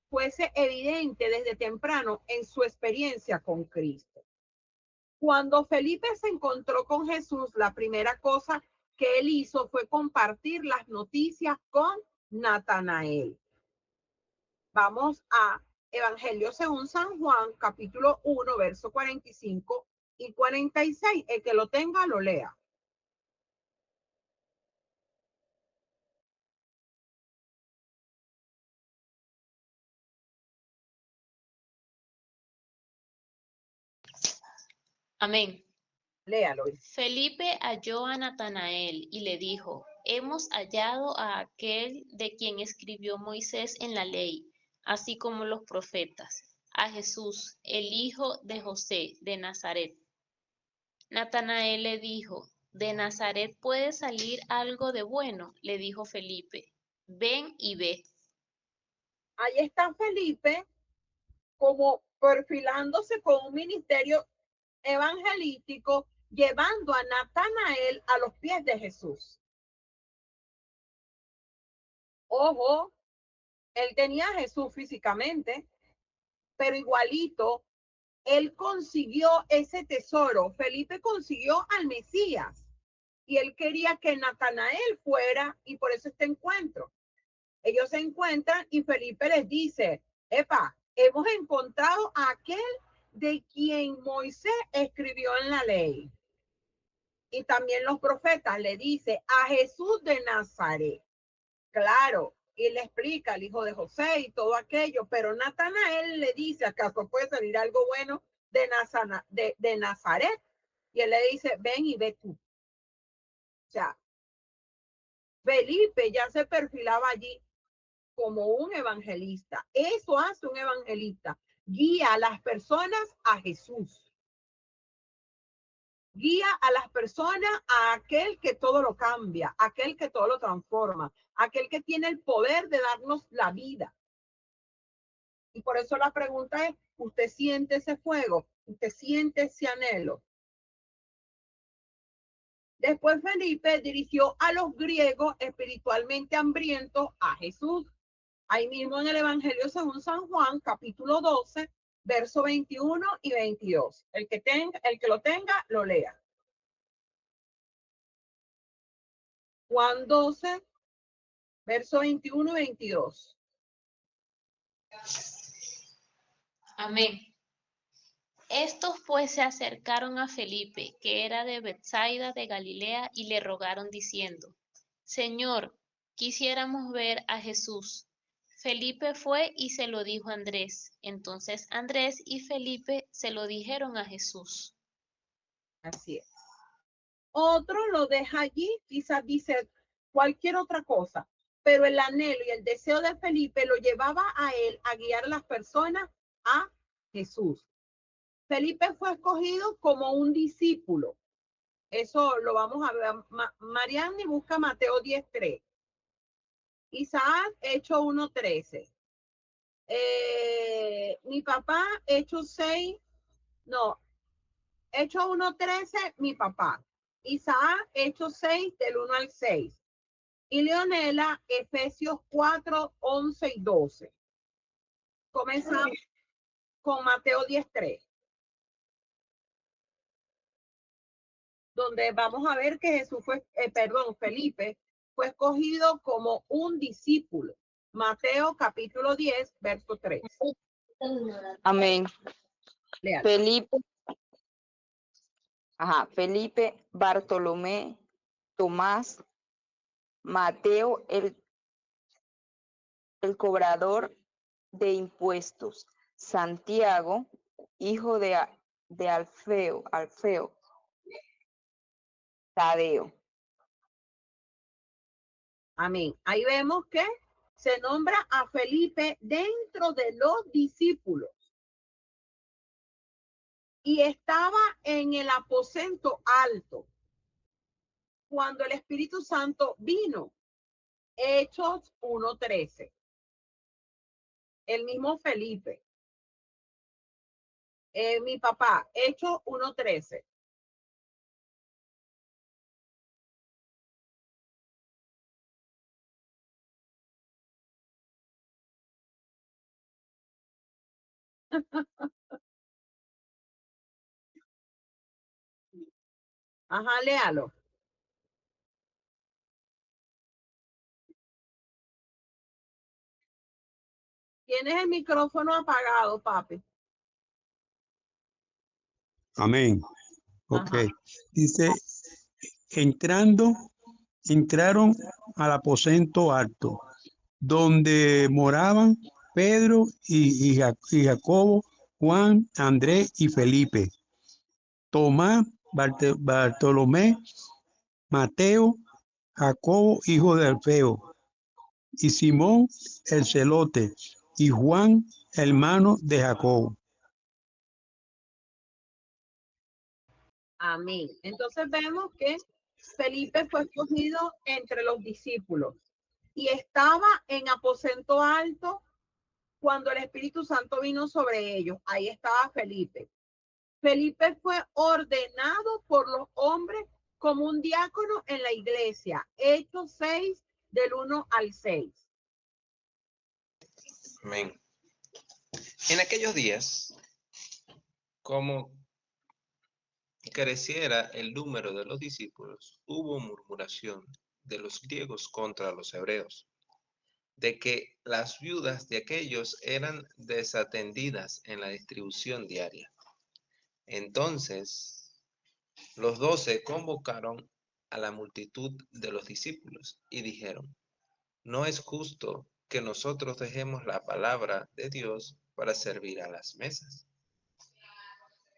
fuese evidente desde temprano en su experiencia con Cristo. Cuando Felipe se encontró con Jesús, la primera cosa que él hizo fue compartir las noticias con Natanael. Vamos a Evangelio según San Juan, capítulo 1, verso 45 y 46. El que lo tenga, lo lea. Amén. Léalo. Felipe halló a Natanael y le dijo, hemos hallado a aquel de quien escribió Moisés en la ley, así como los profetas, a Jesús, el hijo de José de Nazaret. Natanael le dijo, ¿de Nazaret puede salir algo de bueno? Le dijo Felipe, ven y ve. Ahí está Felipe como perfilándose con un ministerio evangelístico, llevando a Natanael a los pies de Jesús. Ojo, él tenía a Jesús físicamente, pero igualito, él consiguió ese tesoro. Felipe consiguió al Mesías y él quería que Natanael fuera, y por eso este encuentro. Ellos se encuentran y Felipe les dice, epa, hemos encontrado a aquel de quien Moisés escribió en la ley. Y también los profetas le dice a Jesús de Nazaret. Claro, y le explica al hijo de José y todo aquello, pero Natanael le dice, ¿acaso puede salir algo bueno de Nazaret? Y él le dice, ven y ve tú. O sea, Felipe ya se perfilaba allí como un evangelista. Eso hace un evangelista. Guía a las personas a Jesús. guía a las personas a aquel que todo lo cambia, aquel que todo lo transforma, aquel que tiene el poder de darnos la vida. Y por eso la pregunta es, ¿usted siente ese fuego? ¿Usted siente ese anhelo? Después Felipe dirigió a los griegos espiritualmente hambrientos a Jesús. Ahí mismo en el Evangelio según San Juan, capítulo 12, verso 21 y 22. El que lo tenga, lo lea. Juan 12, verso 21 y 22. Amén. Estos pues se acercaron a Felipe, que era de Betsaida de Galilea, y le rogaron diciendo: Señor, quisiéramos ver a Jesús. Felipe fue y se lo dijo a Andrés. Entonces Andrés y Felipe se lo dijeron a Jesús. Así es. Otro lo deja allí, quizás dice cualquier otra cosa, pero el anhelo y el deseo de Felipe lo llevaba a él a guiar a las personas a Jesús. Felipe fue escogido como un discípulo. Eso lo vamos a ver. Mariani busca Mateo 10:3. Isaac, Hechos 1:13. Mi papá, Hechos 6. No, Hechos 1:13, mi papá. Isaac, Hechos 6, del 1 al 6. Y Leonela, Efesios 4, 11 y 12. Comenzamos con Mateo 10:3, donde vamos a ver que Felipe fue escogido como un discípulo. Mateo capítulo 10, verso 3. Amén. Léalo. Felipe, Bartolomé, Tomás, Mateo, el cobrador de impuestos, Santiago, hijo de Alfeo, Tadeo. Amén. Ahí vemos que se nombra a Felipe dentro de los discípulos. Y estaba en el aposento alto cuando el Espíritu Santo vino. Hechos 1:13. El mismo Felipe. Mi papá, Hechos 1:13. Ajá, léalo. Tienes el micrófono apagado, papi. Amén. Ok. Ajá. Dice, entraron al aposento alto, donde moraban Pedro y Jacobo, Juan, Andrés y Felipe, Tomás, Bartolomé, Mateo, Jacobo, hijo de Alfeo, y Simón el celote, y Juan, hermano de Jacobo. Amén. Entonces vemos que Felipe fue escogido entre los discípulos y estaba en aposento alto cuando el Espíritu Santo vino sobre ellos. Ahí estaba Felipe. Felipe fue ordenado por los hombres como un diácono en la iglesia. Hechos 6, del 1 al 6. Amén. En aquellos días, como creciera el número de los discípulos, hubo murmuración de los griegos contra los hebreos, de que las viudas de aquellos eran desatendidas en la distribución diaria. Entonces, los 12 convocaron a la multitud de los discípulos y dijeron: no es justo que nosotros dejemos la palabra de Dios para servir a las mesas.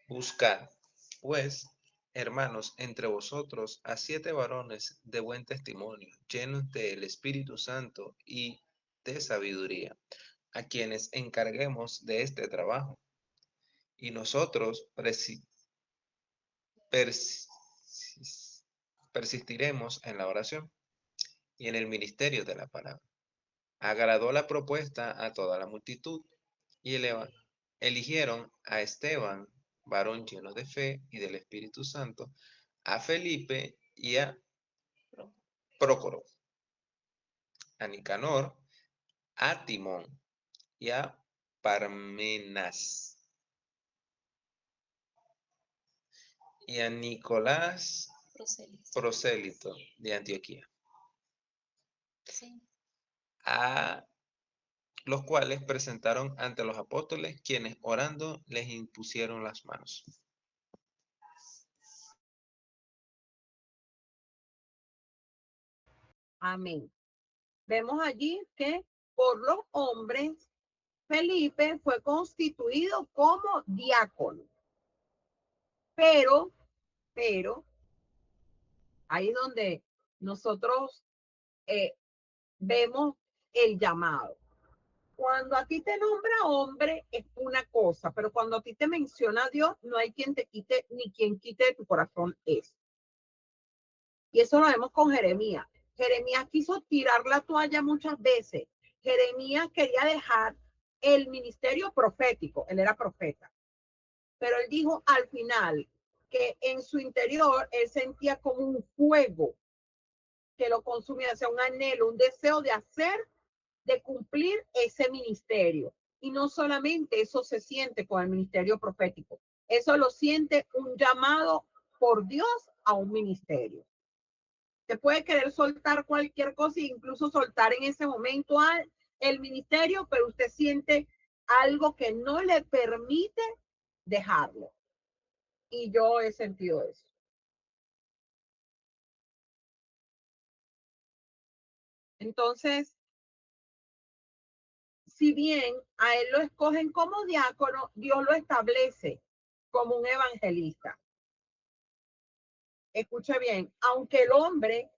Buscad, pues, hermanos, entre vosotros a 7 varones de buen testimonio, llenos del Espíritu Santo y de sabiduría, a quienes encarguemos de este trabajo. Y nosotros persistiremos en la oración y en el ministerio de la palabra. Agradó la propuesta a toda la multitud y eligieron a Esteban, varón lleno de fe y del Espíritu Santo, a Felipe y a Prócoro, a Nicanor, a Timón y a Parmenas, y a Nicolás prosélito de Antioquía, Sí. a los cuales presentaron ante los apóstoles, quienes orando les impusieron las manos. Amén. Vemos allí que por los hombres, Felipe fue constituido como diácono. Pero, ahí donde nosotros vemos el llamado. Cuando a ti te nombra hombre es una cosa, pero cuando a ti te menciona Dios, no hay quien te quite ni quien quite de tu corazón eso. Y eso lo vemos con Jeremías. Jeremías quiso tirar la toalla muchas veces. Jeremías quería dejar el ministerio profético, él era profeta, pero él dijo al final que en su interior él sentía como un fuego que lo consumía, o sea, un anhelo, un deseo de hacer, de cumplir ese ministerio. Y no solamente eso se siente con el ministerio profético, eso lo siente un llamado por Dios a un ministerio. Se puede querer soltar cualquier cosa, incluso soltar en ese momento el ministerio, pero usted siente algo que no le permite dejarlo. Y yo he sentido eso. Entonces, si bien a él lo escogen como diácono, Dios lo establece como un evangelista. Escuche bien, aunque el hombre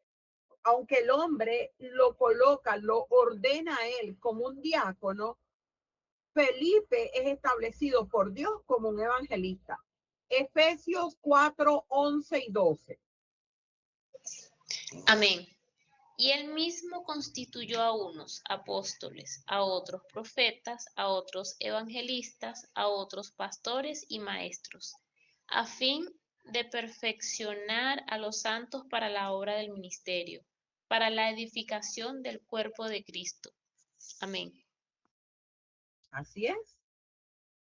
lo coloca, lo ordena a él como un diácono, Felipe es establecido por Dios como un evangelista. Efesios 4, 11 y 12. Amén. Y él mismo constituyó a unos apóstoles, a otros profetas, a otros evangelistas, a otros pastores y maestros, a fin de perfeccionar a los santos para la obra del ministerio, para la edificación del cuerpo de Cristo. Amén. Así es.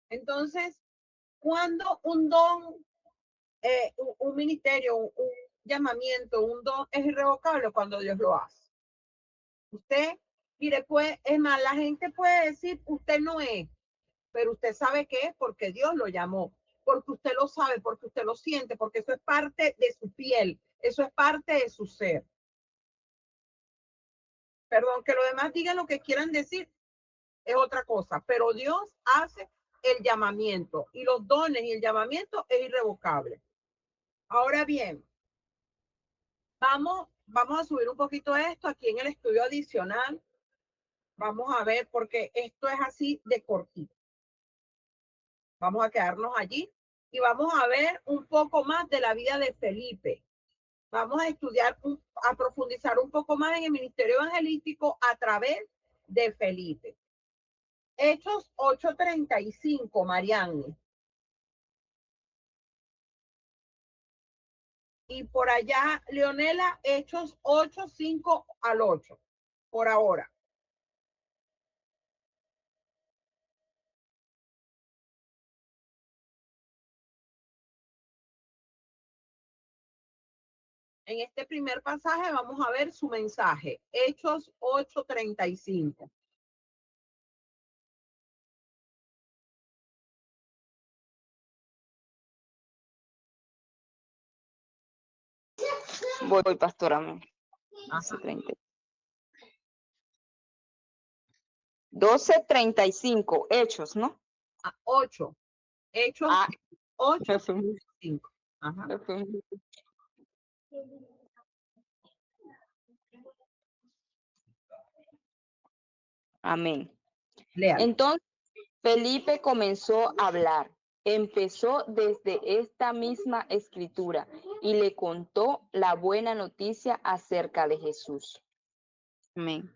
Entonces, cuando un don, un ministerio, un llamamiento, un don es irrevocable cuando Dios lo hace. Usted, mire, pues, es más, la gente puede decir, usted no es, pero usted sabe que es porque Dios lo llamó, porque usted lo sabe, porque usted lo siente, porque eso es parte de su piel, eso es parte de su ser. Perdón, que los demás digan lo que quieran decir es otra cosa, pero Dios hace el llamamiento y los dones y el llamamiento es irrevocable. Ahora bien, vamos a subir un poquito esto aquí en el estudio adicional. Vamos a ver, porque esto es así de cortito. Vamos a quedarnos allí y vamos a ver un poco más de la vida de Felipe. Vamos a estudiar, a profundizar un poco más en el ministerio evangelístico a través de Felipe. Hechos 8:35, Marianne. Y por allá, Leonela, Hechos 8:5 al 8, por ahora. En este primer pasaje vamos a ver su mensaje, Hechos 8:35. Voy, pastora. Ajá. 12:35, Hechos, ¿no? 8. Hechos Ah, 8:35. Ajá. Amén. Léalo. Entonces Felipe comenzó a hablar. empezó desde esta misma escritura y le contó la buena noticia acerca de Jesús. Amén.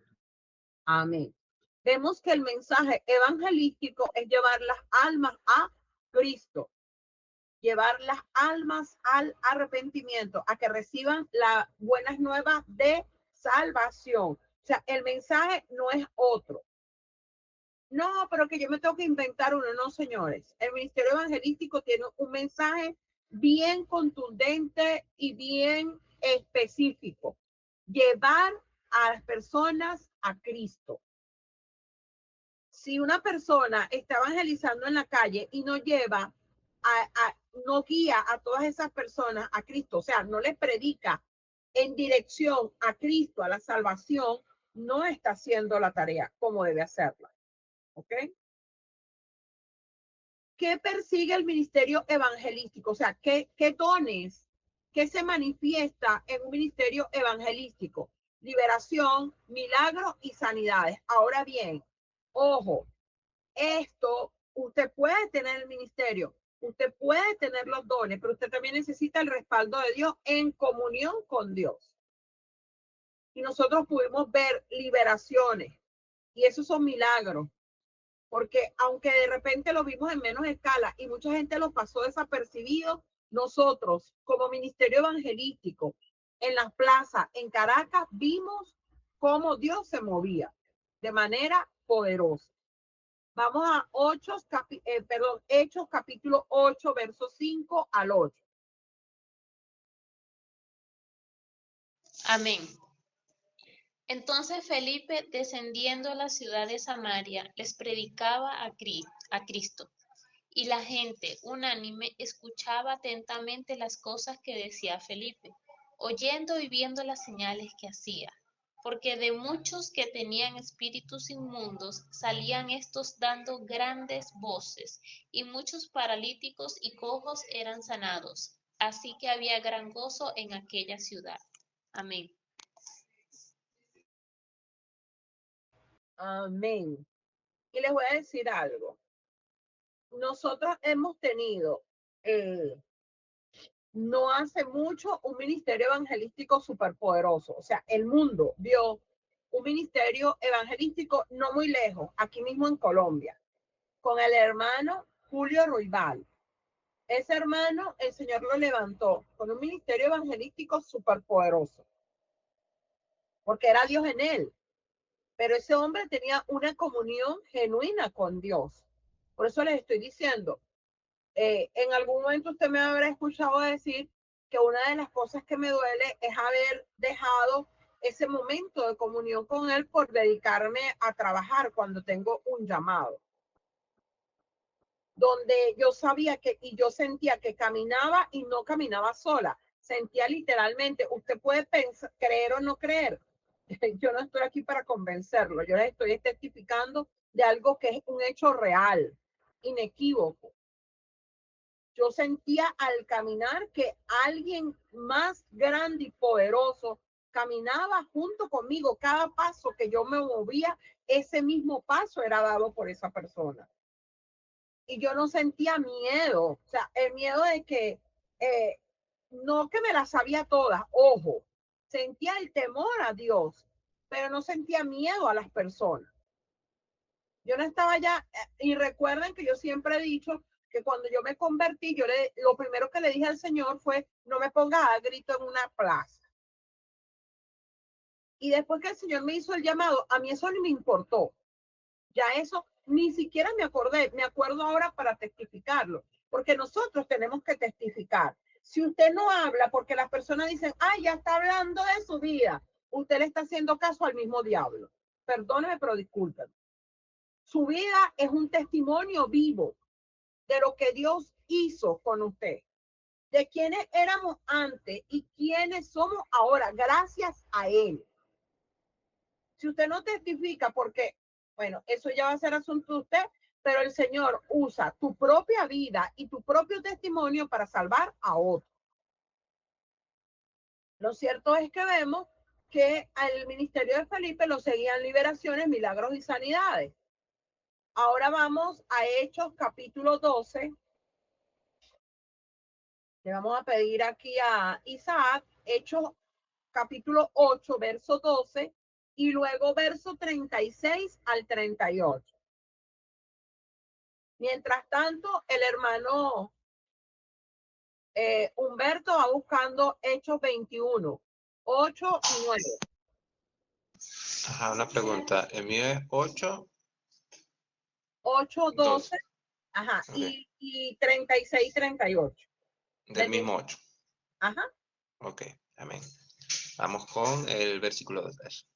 Amén. Vemos que el mensaje evangelístico es llevar las almas a Cristo, llevar las almas al arrepentimiento, a que reciban las buenas nuevas de salvación. O sea, el mensaje no es otro. No, pero que yo me tengo que inventar uno. No, señores. El ministerio evangelístico tiene un mensaje bien contundente y bien específico. Llevar a las personas a Cristo. Si una persona está evangelizando en la calle y no lleva, no guía a todas esas personas a Cristo, o sea, no les predica en dirección a Cristo, a la salvación, no está haciendo la tarea como debe hacerla. ¿Ok? ¿Qué persigue el ministerio evangelístico? O sea, ¿qué dones, qué se manifiesta en un ministerio evangelístico? Liberación, milagros y sanidades. Ahora bien, ojo, esto, usted puede tener el ministerio, usted puede tener los dones, pero usted también necesita el respaldo de Dios en comunión con Dios. Y nosotros pudimos ver liberaciones, y esos son milagros, porque aunque de repente lo vimos en menos escala y mucha gente lo pasó desapercibido, nosotros como ministerio evangelístico en las plazas en Caracas vimos cómo Dios se movía de manera poderosa. Vamos a Hechos capítulo 8, versos 5 al 8. Amén. Entonces Felipe, descendiendo a la ciudad de Samaria, les predicaba a Cristo, y la gente unánime escuchaba atentamente las cosas que decía Felipe, oyendo y viendo las señales que hacía. Porque de muchos que tenían espíritus inmundos salían estos dando grandes voces, y muchos paralíticos y cojos eran sanados. Así que había gran gozo en aquella ciudad. Amén. Amén. Y les voy a decir algo. Nosotros hemos tenido, no hace mucho, un ministerio evangelístico superpoderoso. O sea, el mundo vio un ministerio evangelístico no muy lejos, aquí mismo en Colombia, con el hermano Julio Ruibal. Ese hermano, el Señor lo levantó con un ministerio evangelístico superpoderoso, porque era Dios en él. Pero ese hombre tenía una comunión genuina con Dios. Por eso les estoy diciendo, en algún momento usted me habrá escuchado decir que una de las cosas que me duele es haber dejado ese momento de comunión con él por dedicarme a trabajar cuando tengo un llamado. Donde yo sabía que, y yo sentía que caminaba y no caminaba sola. Sentía literalmente, usted puede pensar, creer o no creer. Yo no estoy aquí para convencerlo, yo les estoy testificando de algo que es un hecho real, inequívoco. Yo sentía al caminar que alguien más grande y poderoso caminaba junto conmigo. Cada paso que yo me movía, ese mismo paso era dado por esa persona. Y yo no sentía miedo, o sea, el miedo de que, no que me las sabía todas, ojo, sentía el temor a Dios, pero no sentía miedo a las personas. Yo no estaba ya, y recuerden que yo siempre he dicho que cuando yo me convertí, lo primero que le dije al Señor fue, no me pongas a grito en una plaza. Y después que el Señor me hizo el llamado, a mí eso ni me importó. Ya eso ni siquiera me acordé, me acuerdo ahora para testificarlo, porque nosotros tenemos que testificar. Si usted no habla porque las personas dicen, ay, ya está hablando de su vida, usted le está haciendo caso al mismo diablo. Perdóneme, pero disculpen. Su vida es un testimonio vivo de lo que Dios hizo con usted, de quiénes éramos antes y quiénes somos ahora, gracias a Él. Si usted no testifica, porque, bueno, eso ya va a ser asunto de usted, pero el Señor usa tu propia vida y tu propio testimonio para salvar a otros. Lo cierto es que vemos que al ministerio de Felipe lo seguían liberaciones, milagros y sanidades. Ahora vamos a Hechos capítulo 12, Le vamos a pedir aquí a Isaac, Hechos capítulo 8, verso 12, y luego verso 36 al 38. Mientras tanto, el hermano Humberto va buscando Hechos 21, 8 y 9. Ajá, una pregunta. El mío es 8, 8, 12, ajá, Ok. y 36, 38. Del mismo 8. Ajá. Ok, amén. Vamos con el versículo 2.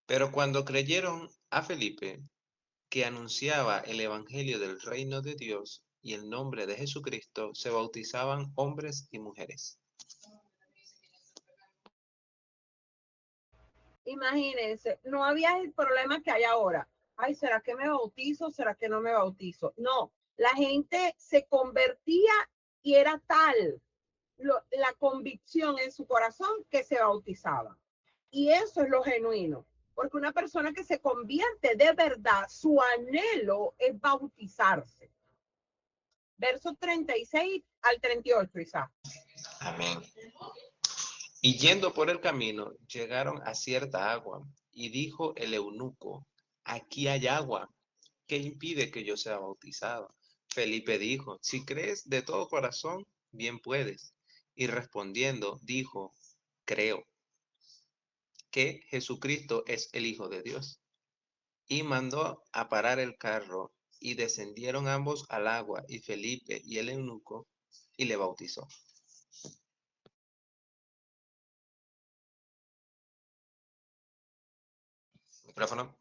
Pero cuando creyeron a Felipe, que anunciaba el evangelio del reino de Dios y el nombre de Jesucristo, se bautizaban hombres y mujeres. Imagínense, no había el problema que hay ahora. Ay, ¿será que me bautizo? ¿Será que no me bautizo? No, la gente se convertía y era tal la convicción en su corazón que se bautizaba. Y eso es lo genuino, porque una persona que se convierte de verdad, su anhelo es bautizarse. Verso 36 al 38, Isaac. Amén. Y yendo por el camino, llegaron a cierta agua, y dijo el eunuco: aquí hay agua, ¿qué impide que yo sea bautizado? Felipe dijo: si crees de todo corazón, bien puedes. Y respondiendo, dijo: creo que Jesucristo es el Hijo de Dios. Y mandó a parar el carro, y descendieron ambos al agua, y Felipe y el eunuco, y le bautizó. Micrófono.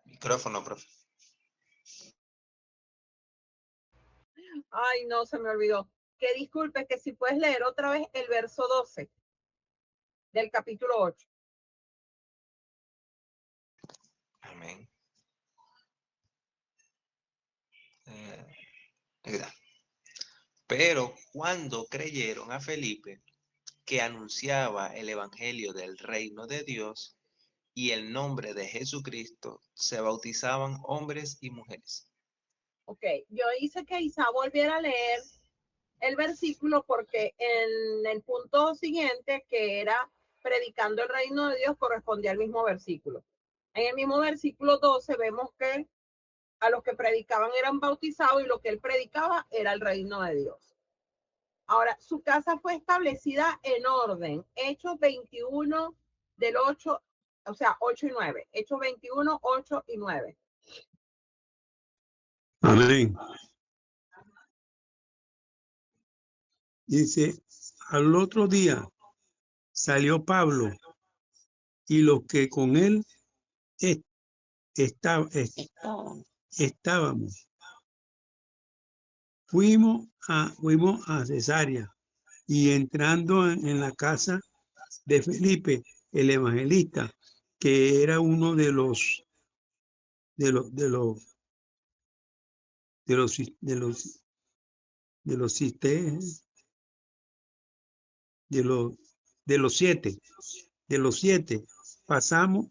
Micrófono, profe. Ay, no, se me olvidó. Que disculpe, que si puedes leer otra vez el verso 12 del capítulo 8. Amén. Pero cuando creyeron a Felipe, que anunciaba el evangelio del reino de Dios y el nombre de Jesucristo, se bautizaban hombres y mujeres. Ok, yo hice que Isa volviera a leer el versículo porque en el punto siguiente, que era predicando el reino de Dios, correspondía al mismo versículo. En el mismo versículo 12 vemos que a los que predicaban eran bautizados y lo que él predicaba era el reino de Dios. Ahora, su casa fue establecida en orden. Hechos 21 del 8, o sea, 8 y 9. Hechos 21, 8 y 9. Amén. Dice, al otro día salió Pablo y los que con él estábamos. Fuimos a Cesarea y entrando en la casa de Felipe, el evangelista, que era uno de los siete, pasamos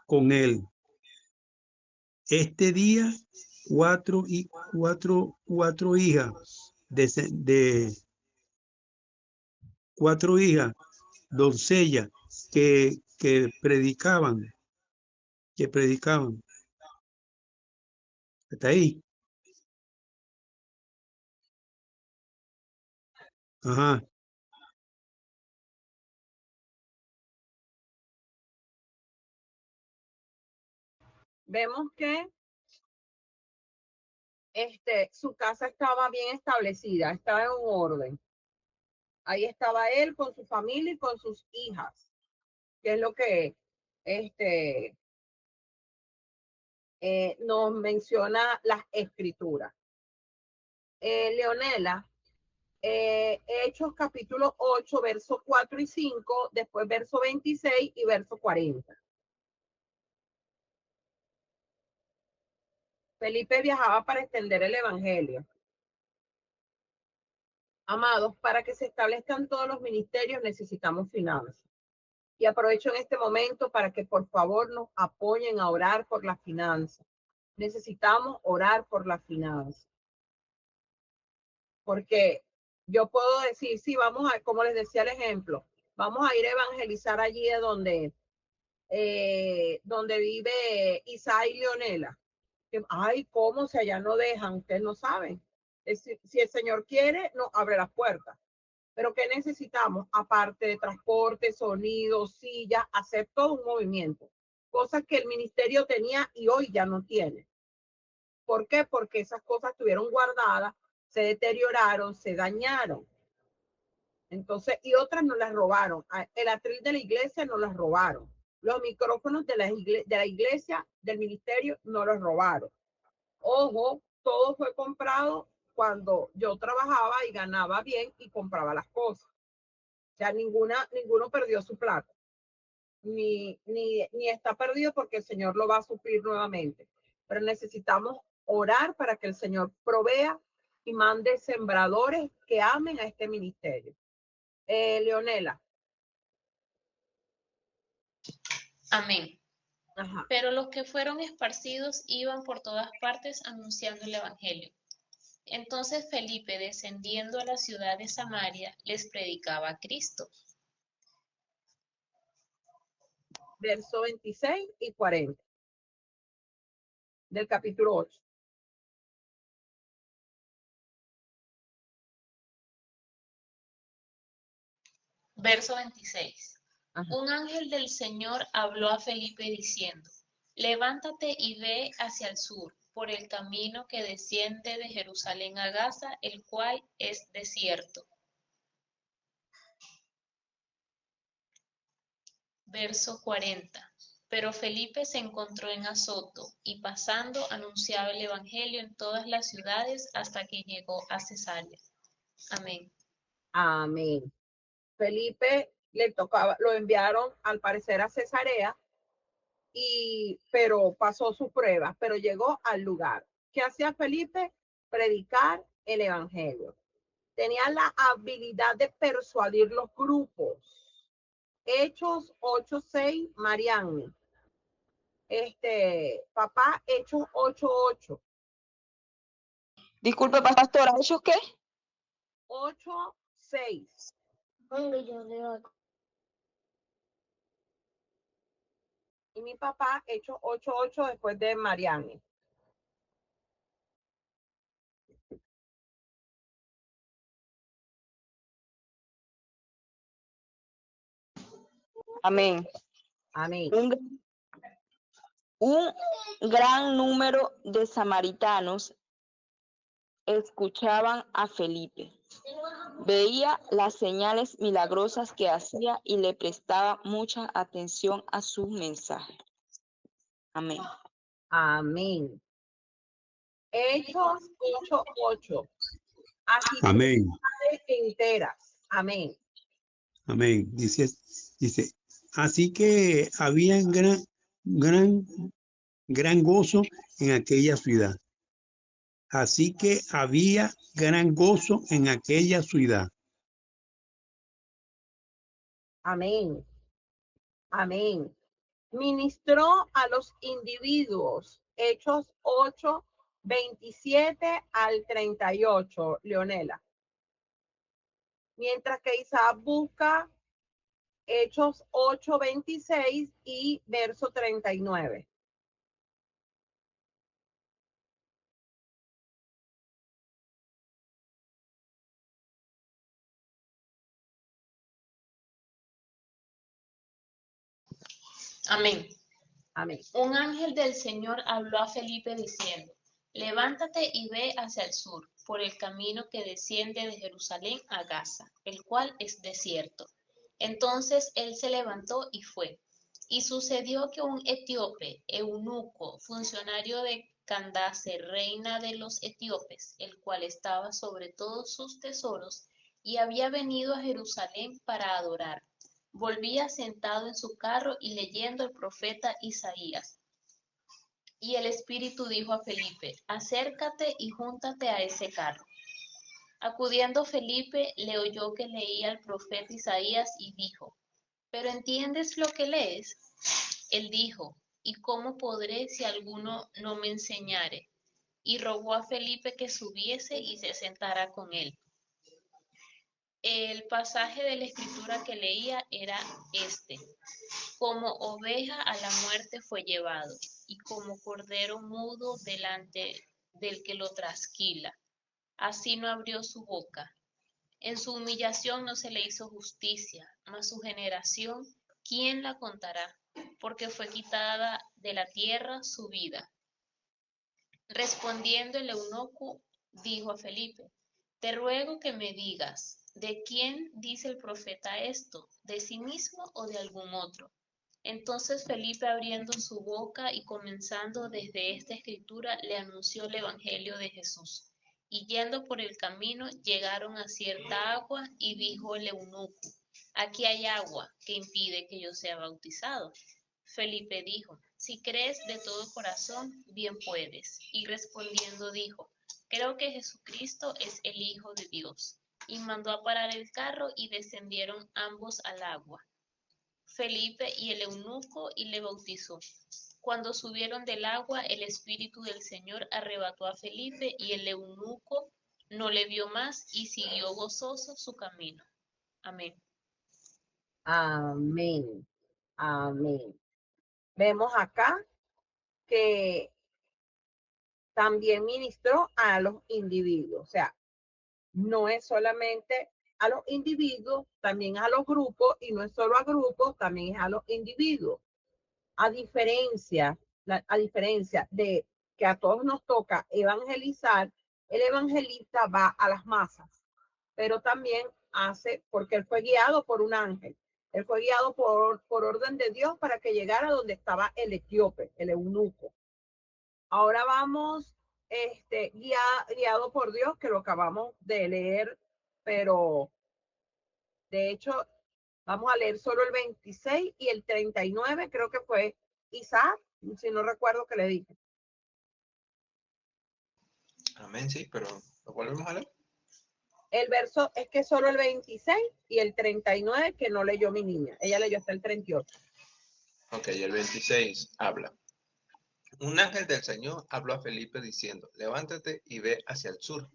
con él. Este día, cuatro hijas cuatro hijas, doncellas que predicaban. Hasta ahí. Ajá. Vemos que su casa estaba bien establecida, estaba en un orden. Ahí estaba él con su familia y con sus hijas, que es lo que nos menciona las escrituras. Leonela, Hechos capítulo 8, versos 4 y 5, después verso 26 y verso 40. Felipe viajaba para extender el evangelio. Amados, para que se establezcan todos los ministerios necesitamos finanzas. Y aprovecho en este momento para que por favor nos apoyen a orar por la finanza. Necesitamos orar por la finanza. Porque yo puedo decir, sí, vamos a, como les decía el ejemplo, vamos a ir a evangelizar allí de donde vive Isa y Leonela. Que, ay, ¿cómo? Si allá no dejan, ustedes no saben. Si el Señor quiere, nos abre las puertas. Pero ¿qué necesitamos? Aparte de transporte, sonido, sillas, hacer todo un movimiento. Cosas que el ministerio tenía y hoy ya no tiene. ¿Por qué? Porque esas cosas estuvieron guardadas, se deterioraron, se dañaron. Entonces, y otras nos las robaron. El atril de la iglesia nos las robaron. Los micrófonos de la iglesia, del ministerio, nos los robaron. Ojo, todo fue comprado cuando yo trabajaba y ganaba bien y compraba las cosas. O sea, ninguno perdió su plata. Ni está perdido porque el Señor lo va a suplir nuevamente. Pero necesitamos orar para que el Señor provea y mande sembradores que amen a este ministerio. Leonela. Amén. Ajá. Pero los que fueron esparcidos iban por todas partes anunciando el evangelio. Entonces Felipe, descendiendo a la ciudad de Samaria, les predicaba a Cristo. Verso 26 y 40 del capítulo 8. Verso 26. Ajá. Un ángel del Señor habló a Felipe diciendo, levántate y ve hacia el sur, por el camino que desciende de Jerusalén a Gaza, el cual es desierto. Verso 40. Pero Felipe se encontró en Azoto, y pasando anunciaba el evangelio en todas las ciudades hasta que llegó a Cesarea. Amén. Amén. Felipe le tocaba, lo enviaron al parecer a Cesarea, pero pasó su prueba, pero llegó al lugar. ¿Qué hacía Felipe? Predicar el evangelio. Tenía la habilidad de persuadir los grupos. Hechos 8:6, Marianne. Papá, Hechos 8:8. Disculpe, pastora, ¿hechos qué? 8:6. Y mi papá, Hechos 8:8 después de Marianne. Amén. Amén. Un gran número de samaritanos escuchaban a Felipe. Veía las señales milagrosas que hacía y le prestaba mucha atención a su mensaje. Amén. Amén. Hechos 8:8. Aquí Amén. enteras. Amén. Amén. Dice, así que había gran gozo en aquella ciudad. Así que había gran gozo en aquella ciudad. Amén. Amén. Ministró a los individuos. Hechos 8:27 al 38, Leonela. Mientras que Isaac busca Hechos 8:26 y verso 39. Amén. Amén. Un ángel del Señor habló a Felipe diciendo, levántate y ve hacia el sur, por el camino que desciende de Jerusalén a Gaza, el cual es desierto. Entonces él se levantó y fue. Y sucedió que un etíope, eunuco, funcionario de Candace, reina de los etíopes, el cual estaba sobre todos sus tesoros, y había venido a Jerusalén para adorar, volvía sentado en su carro y leyendo el profeta Isaías. Y el Espíritu dijo a Felipe, acércate y júntate a ese carro. Acudiendo Felipe, le oyó que leía el profeta Isaías y dijo, ¿Pero entiendes lo que lees? Él dijo, ¿y cómo podré si alguno no me enseñare? Y rogó a Felipe que subiese y se sentara con él. El pasaje de la escritura que leía era este: como oveja a la muerte fue llevado, y como cordero mudo delante del que lo trasquila, así no abrió su boca. En su humillación no se le hizo justicia, mas su generación, ¿quién la contará? Porque fue quitada de la tierra su vida. Respondiendo el eunuco, dijo a Felipe, te ruego que me digas, ¿de quién dice el profeta esto? ¿De sí mismo o de algún otro? Entonces Felipe, abriendo su boca y comenzando desde esta escritura, le anunció el evangelio de Jesús. Y yendo por el camino, llegaron a cierta agua, y dijo el eunuco, aquí hay agua, que impide que yo sea bautizado. Felipe dijo, si crees de todo corazón, bien puedes. Y respondiendo dijo, creo que Jesucristo es el Hijo de Dios. Y mandó a parar el carro, y descendieron ambos al agua, Felipe y el eunuco, y le bautizó. Cuando subieron del agua, el Espíritu del Señor arrebató a Felipe, y el eunuco no le vio más, y siguió gozoso su camino. Amén. Amén. Amén. Vemos acá que también ministró a los individuos. O sea, no es solamente a los individuos, también a los grupos, y no es solo a grupos, también es a los individuos. A diferencia de que a todos nos toca evangelizar, el evangelista va a las masas, pero también hace, porque él fue guiado por un ángel, él fue guiado por orden de Dios para que llegara donde estaba el etíope, el eunuco. Ahora vamos, guiado por Dios, que lo acabamos de leer, pero de hecho vamos a leer solo el 26 y el 39, creo que fue Isaac, si no recuerdo que le dije. Amén, sí, pero ¿lo volvemos a leer? El verso es que solo el 26 y el 39 que no leyó mi niña. Ella leyó hasta el 38. Ok, el 26 habla. Un ángel del Señor habló a Felipe diciendo, levántate y ve hacia el sur,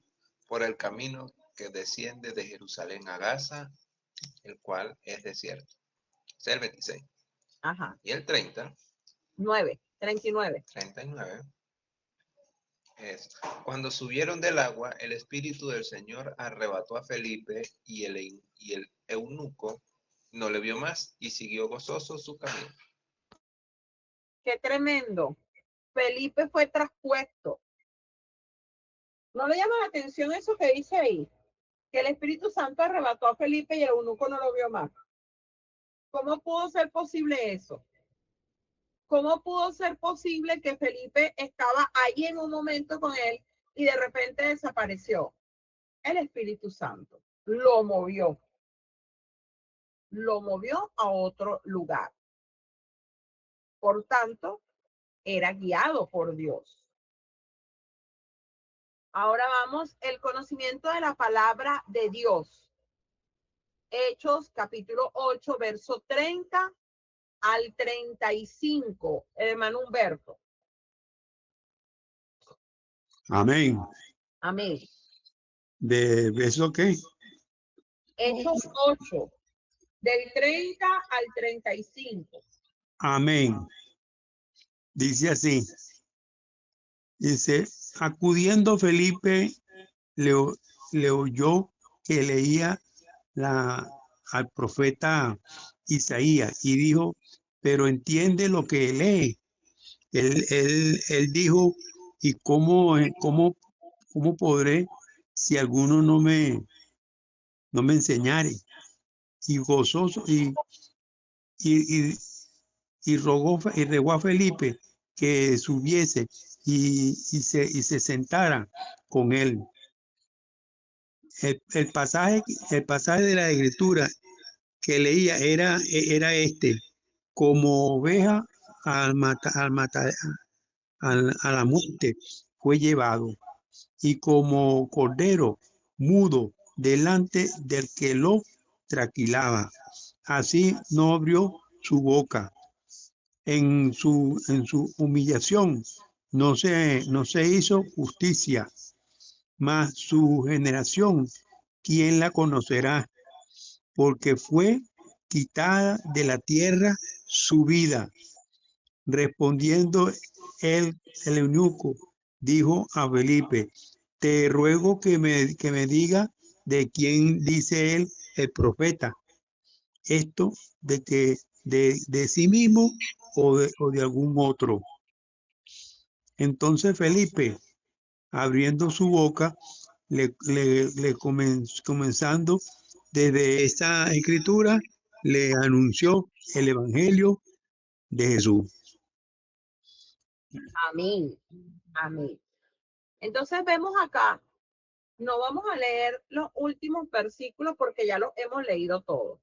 por el camino que desciende de Jerusalén a Gaza, el cual es desierto. Es el 26. Ajá. Y el 39 es, cuando subieron del agua, el Espíritu del Señor arrebató a Felipe, y el eunuco no le vio más, y siguió gozoso su camino. Qué tremendo. Felipe fue traspuesto. ¿No le llama la atención eso que dice ahí? Que el Espíritu Santo arrebató a Felipe y el eunuco no lo vio más. ¿Cómo pudo ser posible eso? ¿Cómo pudo ser posible que Felipe estaba ahí en un momento con él y de repente desapareció? El Espíritu Santo lo movió a otro lugar. Por tanto, era guiado por Dios. Ahora vamos, el conocimiento de la palabra de Dios. Hechos capítulo 8, verso 30 al 35, hermano Humberto. Amén. Amén. ¿De eso qué? Hechos 8, del 30 al 35. Amén. Dice así. Dice, acudiendo Felipe, le oyó que leía al profeta Isaías y dijo, pero entiende lo que lee. Él dijo, ¿y cómo podré si alguno no me enseñare? Y gozoso y rogó a Felipe que subiese y se sentara con él. El pasaje de la escritura que leía era este: como oveja a la muerte fue llevado, y como cordero mudo delante del que lo trasquilaba, así no abrió su boca. En su humillación no se hizo justicia, mas su generación, ¿quién la conocerá? Porque fue quitada de la tierra su vida. Respondiendo el eunuco, dijo a Felipe: te ruego que me diga de quién dice él el profeta esto, de que de sí mismo o de algún otro. Entonces Felipe, abriendo su boca, comenzando desde esta escritura, le anunció el evangelio de Jesús. Amén. Amén. Entonces vemos acá, no vamos a leer los últimos versículos porque ya los hemos leído todos.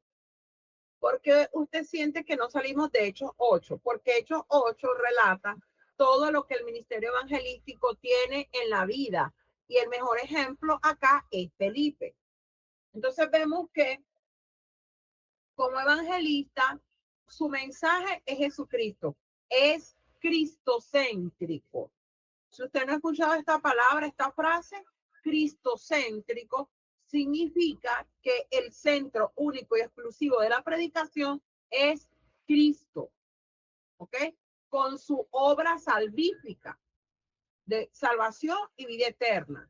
Porque usted siente que no salimos de Hechos 8, porque Hechos 8 relata todo lo que el ministerio evangelístico tiene en la vida. Y el mejor ejemplo acá es Felipe. Entonces vemos que como evangelista, su mensaje es Jesucristo, es cristocéntrico. Si usted no ha escuchado esta palabra, esta frase, cristocéntrico, significa que el centro único y exclusivo de la predicación es Cristo, ¿ok? Con su obra salvífica de salvación y vida eterna.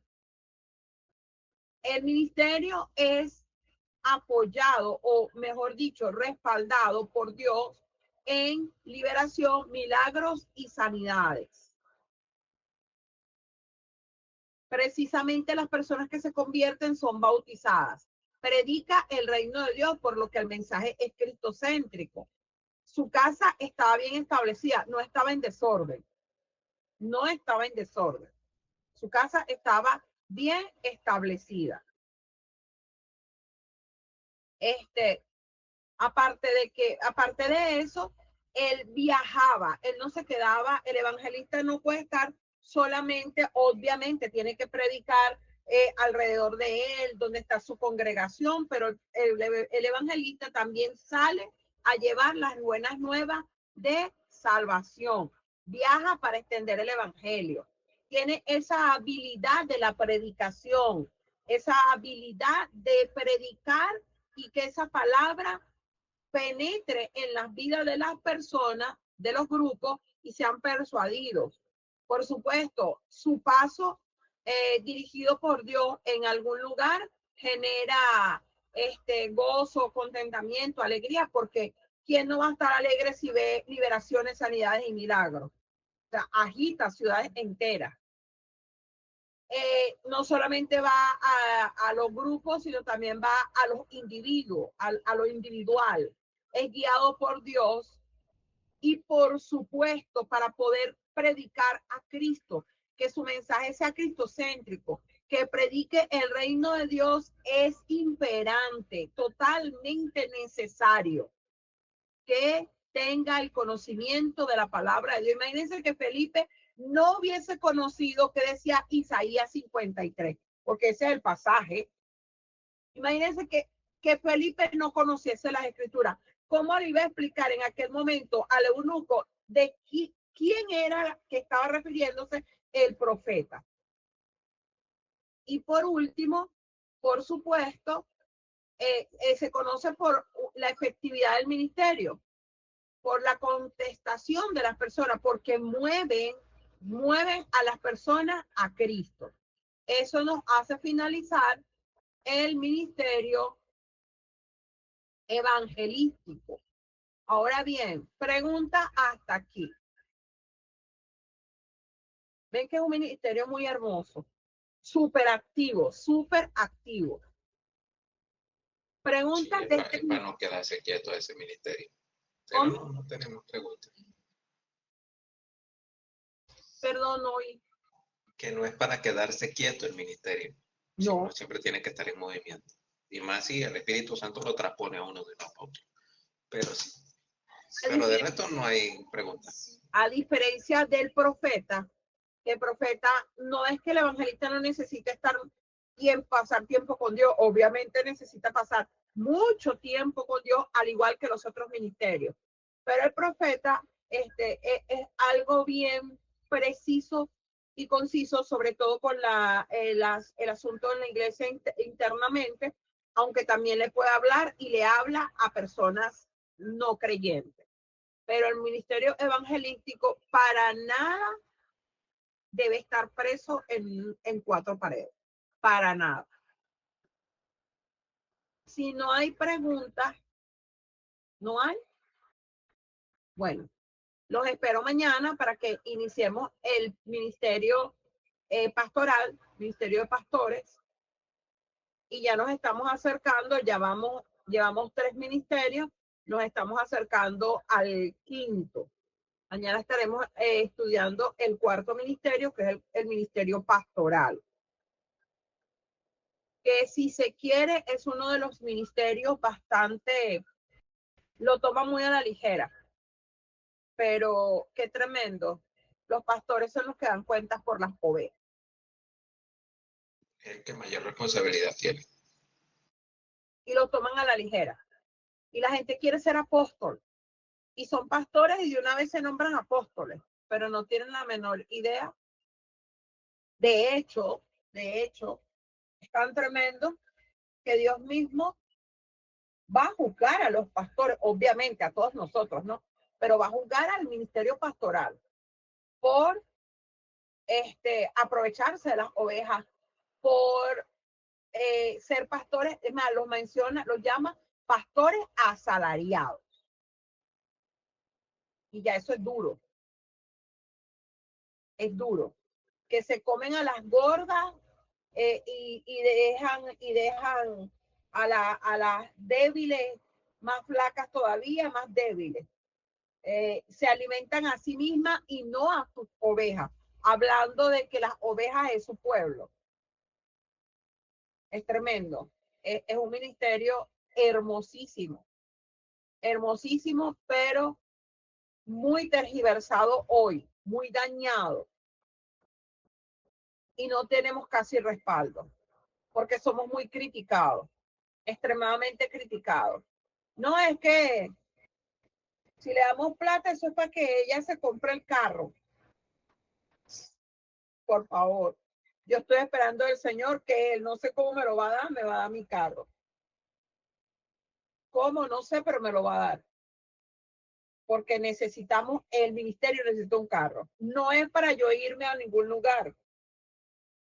El ministerio es apoyado, o mejor dicho, respaldado por Dios en liberación, milagros y sanidades. Precisamente las personas que se convierten son bautizadas. Predica el reino de Dios, por lo que el mensaje es cristocéntrico. Su casa estaba bien establecida, no estaba en desorden. No estaba en desorden. Su casa estaba bien establecida. Aparte de eso, él viajaba, él no se quedaba, el evangelista no puede estar solamente, obviamente tiene que predicar alrededor de él, donde está su congregación, pero el evangelista también sale a llevar las buenas nuevas de salvación. Viaja para extender el evangelio. Tiene esa habilidad de la predicación, esa habilidad de predicar y que esa palabra penetre en las vidas de las personas, de los grupos, y sean persuadidos. Por supuesto, su paso dirigido por Dios en algún lugar genera gozo, contentamiento, alegría, porque ¿quién no va a estar alegre si ve liberaciones, sanidades y milagros? O sea, agita ciudades enteras. No solamente va a los grupos, sino también va a los individuos, a lo individual. Es guiado por Dios y por supuesto para poder predicar a Cristo, que su mensaje sea cristocéntrico, que predique el reino de Dios es imperante, totalmente necesario, que tenga el conocimiento de la palabra de Dios. Imagínense que Felipe no hubiese conocido que decía Isaías 53, porque ese es el pasaje. Imagínense que Felipe no conociese las escrituras. ¿Cómo le iba a explicar en aquel momento al eunuco de quién era que estaba refiriéndose el profeta? Y por último, por supuesto, se conoce por la efectividad del ministerio, por la contestación de las personas, porque mueven a las personas a Cristo. Eso nos hace finalizar el ministerio evangelístico. Ahora bien, pregunta hasta aquí. Ven que es un ministerio muy hermoso, súper activo, súper activo. Pregunta sí, para no quedarse quieto ese ministerio. Pero no tenemos preguntas. Perdón, hoy. Que no es para quedarse quieto el ministerio. No. Siempre tiene que estar en movimiento. Y más si el Espíritu Santo lo transpone a uno de uno a otro. Pero sí. Pero de resto no hay preguntas. A diferencia del profeta, el profeta no es que el evangelista no necesite pasar tiempo con Dios, obviamente necesita pasar, mucho tiempo con Dios, al igual que los otros ministerios. Pero el profeta es algo bien preciso y conciso, sobre todo con el asunto en la iglesia internamente, aunque también le puede hablar y le habla a personas no creyentes. Pero el ministerio evangelístico para nada debe estar preso en cuatro paredes. Para nada. Si no hay preguntas, ¿no hay? Bueno, los espero mañana para que iniciemos el ministerio pastoral, ministerio de pastores, y ya nos estamos acercando, llevamos 3 ministerios, nos estamos acercando al 5º. Mañana estaremos estudiando el 4º ministerio, que es el ministerio pastoral. Que si se quiere es uno de los ministerios bastante, lo toma muy a la ligera, pero qué tremendo. Los pastores son los que dan cuentas por las ovejas. El que mayor responsabilidad tiene. Y lo toman a la ligera. Y la gente quiere ser apóstol. Y son pastores y de una vez se nombran apóstoles, pero no tienen la menor idea. De hecho, es tan tremendo que Dios mismo va a juzgar a los pastores, obviamente a todos nosotros, ¿no? Pero va a juzgar al ministerio pastoral por aprovecharse de las ovejas, por ser pastores, es más, los llama pastores asalariados. Y ya eso es duro. Es duro. Que se comen a las gordas y dejan a las débiles más flacas todavía, más débiles. Se alimentan a sí mismas y no a sus ovejas, hablando de que las ovejas es su pueblo. Es tremendo. Es un ministerio hermosísimo, hermosísimo, pero muy tergiversado hoy, muy dañado. Y no tenemos casi respaldo, porque somos muy criticados, extremadamente criticados. No es que si le damos plata, eso es para que ella se compre el carro. Por favor, yo estoy esperando del Señor que Él, no sé cómo me lo va a dar, me va a dar mi carro. ¿Cómo? No sé, pero me lo va a dar. Porque necesitamos, el ministerio necesita un carro. No es para yo irme a ningún lugar.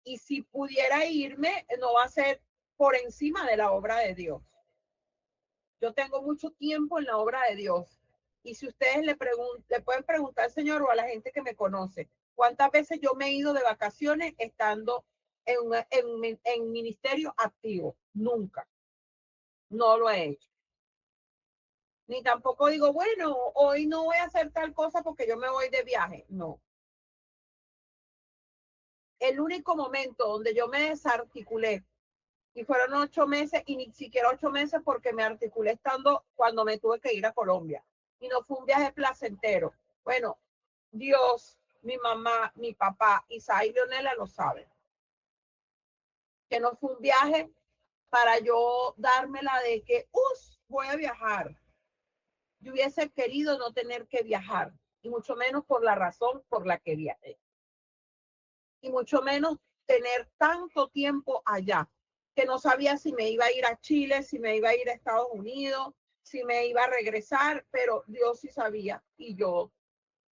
Y si pudiera irme, no va a ser por encima de la obra de Dios. Yo tengo mucho tiempo en la obra de Dios. Y si ustedes le pueden preguntar al Señor o a la gente que me conoce, ¿cuántas veces yo me he ido de vacaciones estando en ministerio activo? Nunca. No lo he hecho. Ni tampoco digo, bueno, hoy no voy a hacer tal cosa porque yo me voy de viaje. No. El único momento donde yo me desarticulé, y fueron 8 meses, y ni siquiera 8 meses porque me articulé estando cuando me tuve que ir a Colombia. Y no fue un viaje placentero. Bueno, Dios, mi mamá, mi papá, Isa y Leonela lo saben. Que no fue un viaje para yo dármela de que, voy a viajar. Yo hubiese querido no tener que viajar, y mucho menos por la razón por la que viajé. Y mucho menos tener tanto tiempo allá, que no sabía si me iba a ir a Chile, si me iba a ir a Estados Unidos, si me iba a regresar, pero Dios sí sabía, y yo,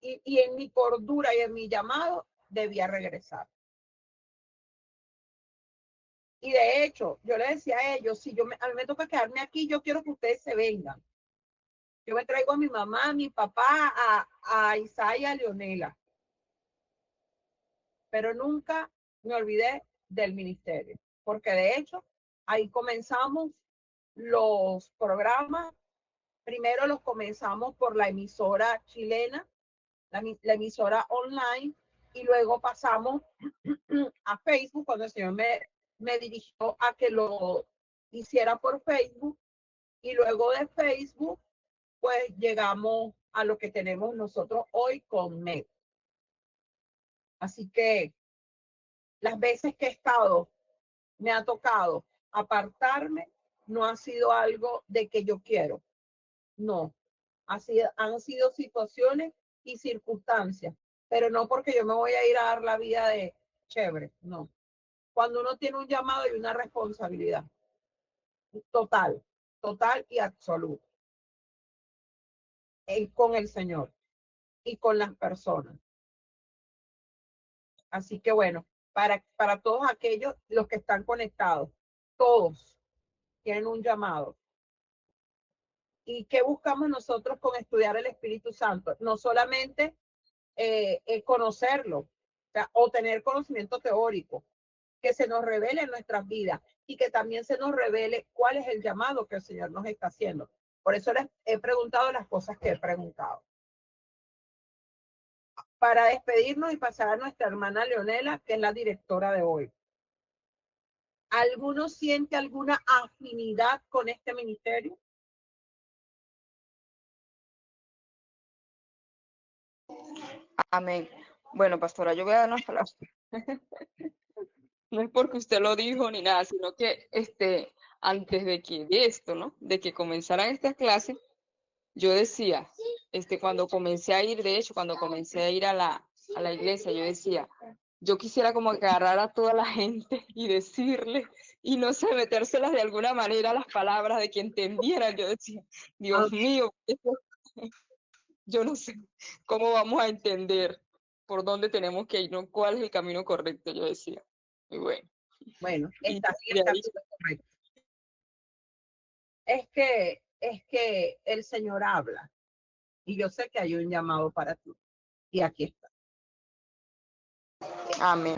y en mi cordura y en mi llamado, debía regresar. Y de hecho, yo le decía a ellos, si a mí me toca quedarme aquí, yo quiero que ustedes se vengan. Yo me traigo a mi mamá, a mi papá, a Isa y a Leonela. Pero nunca me olvidé del ministerio, porque de hecho, ahí comenzamos los programas. Primero los comenzamos por la emisora chilena, la emisora online, y luego pasamos a Facebook, cuando el Señor me dirigió a que lo hiciera por Facebook, y luego de Facebook, pues llegamos a lo que tenemos nosotros hoy con MED. Así que las veces que he estado, me ha tocado apartarme, no ha sido algo de que yo quiero. No, han sido situaciones y circunstancias, pero no porque yo me voy a ir a dar la vida de chévere, no. Cuando uno tiene un llamado y una responsabilidad total, total y absoluta con el Señor y con las personas. Así que bueno, para todos aquellos, los que están conectados, todos tienen un llamado. ¿Y qué buscamos nosotros con estudiar el Espíritu Santo? No solamente conocerlo, o tener conocimiento teórico, que se nos revele en nuestras vidas y que también se nos revele cuál es el llamado que el Señor nos está haciendo. Por eso les he preguntado las cosas que he preguntado. Para despedirnos y pasar a nuestra hermana Leonela, que es la directora de hoy. ¿Alguno siente alguna afinidad con este ministerio? Amén. Bueno, pastora, yo voy a dar unas palabras. No es porque usted lo dijo ni nada, sino que antes de esto, ¿no? De que comenzaran estas clases, yo decía, cuando comencé a ir, de hecho, cuando comencé a ir a la iglesia, yo decía, yo quisiera como agarrar a toda la gente y decirle, y no sé, metérselas de alguna manera las palabras de que entendieran. Yo decía, Dios mío, yo no sé cómo vamos a entender por dónde tenemos que ir, ¿no? ¿Cuál es el camino correcto? Yo decía. Muy bueno. Bueno, Y está de bien, está ahí, correcto. Es que el Señor habla y yo sé que hay un llamado para ti y aquí está. amén.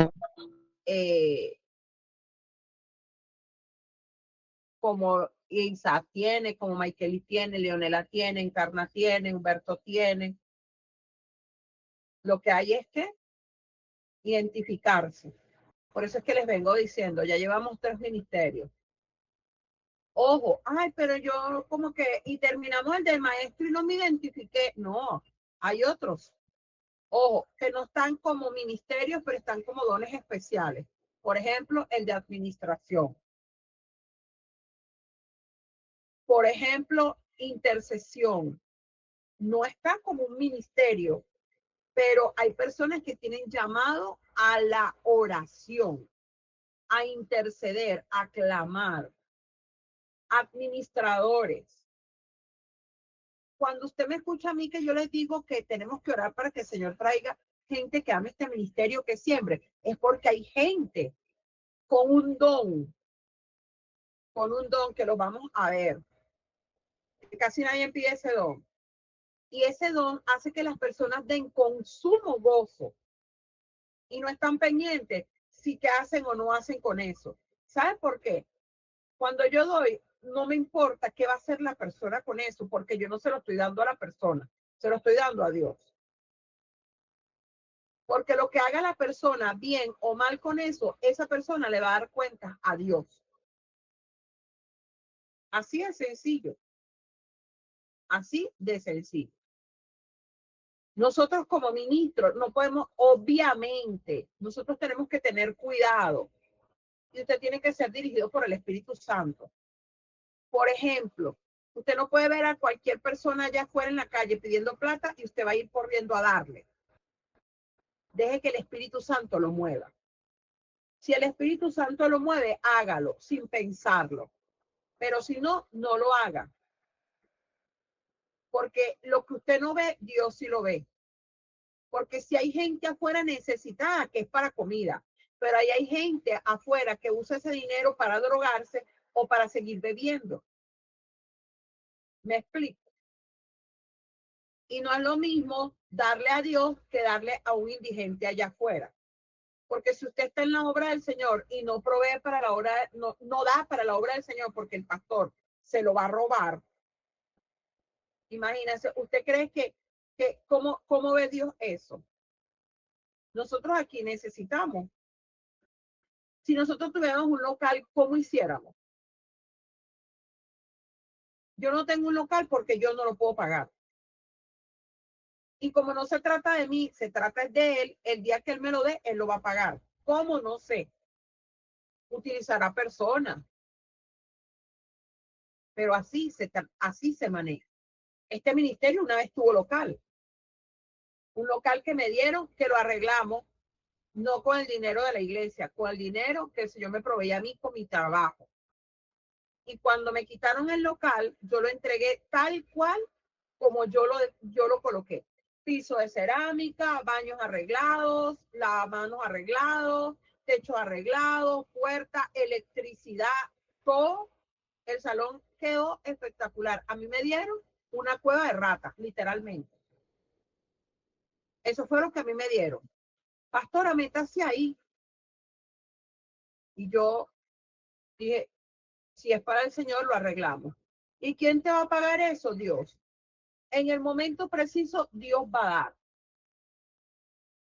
Como Isaac tiene, como Michael tiene, Leonela tiene, Encarna tiene, Humberto tiene. Lo que hay es que identificarse. Por eso es que les vengo diciendo, ya llevamos 3 ministerios. Ojo, ay, pero yo como que, y terminamos el del maestro y no me identifiqué. No, hay otros. Ojo, que no están como ministerios, pero están como dones especiales. Por ejemplo, el de administración. Por ejemplo, intercesión. No está como un ministerio, pero hay personas que tienen llamado a la oración, a interceder, a clamar. Administradores. Cuando usted me escucha a mí que yo les digo que tenemos que orar para que el Señor traiga gente que ame este ministerio, que siembre, es porque hay gente con un don que lo vamos a ver. Casi nadie pide ese don. Y ese don hace que las personas den consumo gozo y no están pendientes si qué hacen o no hacen con eso. ¿Sabe por qué? Cuando yo doy, no me importa qué va a hacer la persona con eso, porque yo no se lo estoy dando a la persona, se lo estoy dando a Dios. Porque lo que haga la persona bien o mal con eso, esa persona le va a dar cuenta a Dios. Así de sencillo. Así de sencillo. Nosotros como ministros no podemos, obviamente, nosotros tenemos que tener cuidado. Y usted tiene que ser dirigido por el Espíritu Santo. Por ejemplo, usted no puede ver a cualquier persona allá afuera en la calle pidiendo plata y usted va a ir corriendo a darle. Deje que el Espíritu Santo lo mueva. Si el Espíritu Santo lo mueve, hágalo sin pensarlo. Pero si no, no lo haga. Porque lo que usted no ve, Dios sí lo ve. Porque si hay gente afuera necesitada, que es para comida, pero ahí hay gente afuera que usa ese dinero para drogarse o para seguir bebiendo. ¿Me explico? Y no es lo mismo darle a Dios que darle a un indigente allá afuera. Porque si usted está en la obra del Señor y no provee para la obra, no da para la obra del Señor porque el pastor se lo va a robar. Imagínense, ¿usted cree que cómo ve Dios eso? Nosotros aquí necesitamos. Si nosotros tuviéramos un local, ¿cómo hiciéramos? Yo no tengo un local porque yo no lo puedo pagar. Y como no se trata de mí, se trata de él, el día que él me lo dé, él lo va a pagar. ¿Cómo? No sé. Utilizará personas. pero así se maneja. Este ministerio una vez tuvo local, un local que me dieron, que lo arreglamos, no con el dinero de la iglesia, con el dinero que el Señor me proveía a mí con mi trabajo. Y cuando me quitaron el local, yo lo entregué tal cual como yo lo coloqué. Piso de cerámica, baños arreglados, lavamanos arreglados, techo arreglado, puerta, electricidad, todo. El salón quedó espectacular. A mí me dieron una cueva de ratas, literalmente. Eso fue lo que a mí me dieron. Pastora, métase ahí. Y yo dije, si es para el Señor, lo arreglamos. ¿Y quién te va a pagar eso? Dios. En el momento preciso, Dios va a dar.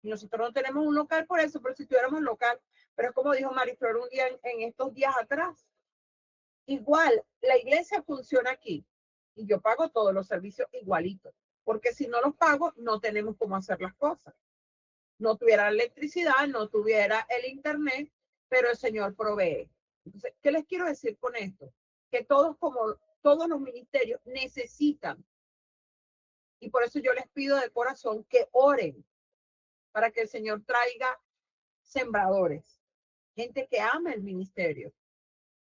Y nosotros no tenemos un local por eso, pero si tuviéramos un local, pero es como dijo Mariflor un día en estos días atrás, igual la iglesia funciona aquí y yo pago todos los servicios igualitos, porque si no los pago, no tenemos cómo hacer las cosas. No tuviera electricidad, no tuviera el internet, pero el Señor provee. Entonces, ¿qué les quiero decir con esto? Que todos, como todos los ministerios, necesitan, y por eso yo les pido de corazón que oren para que el Señor traiga sembradores, gente que ama el ministerio,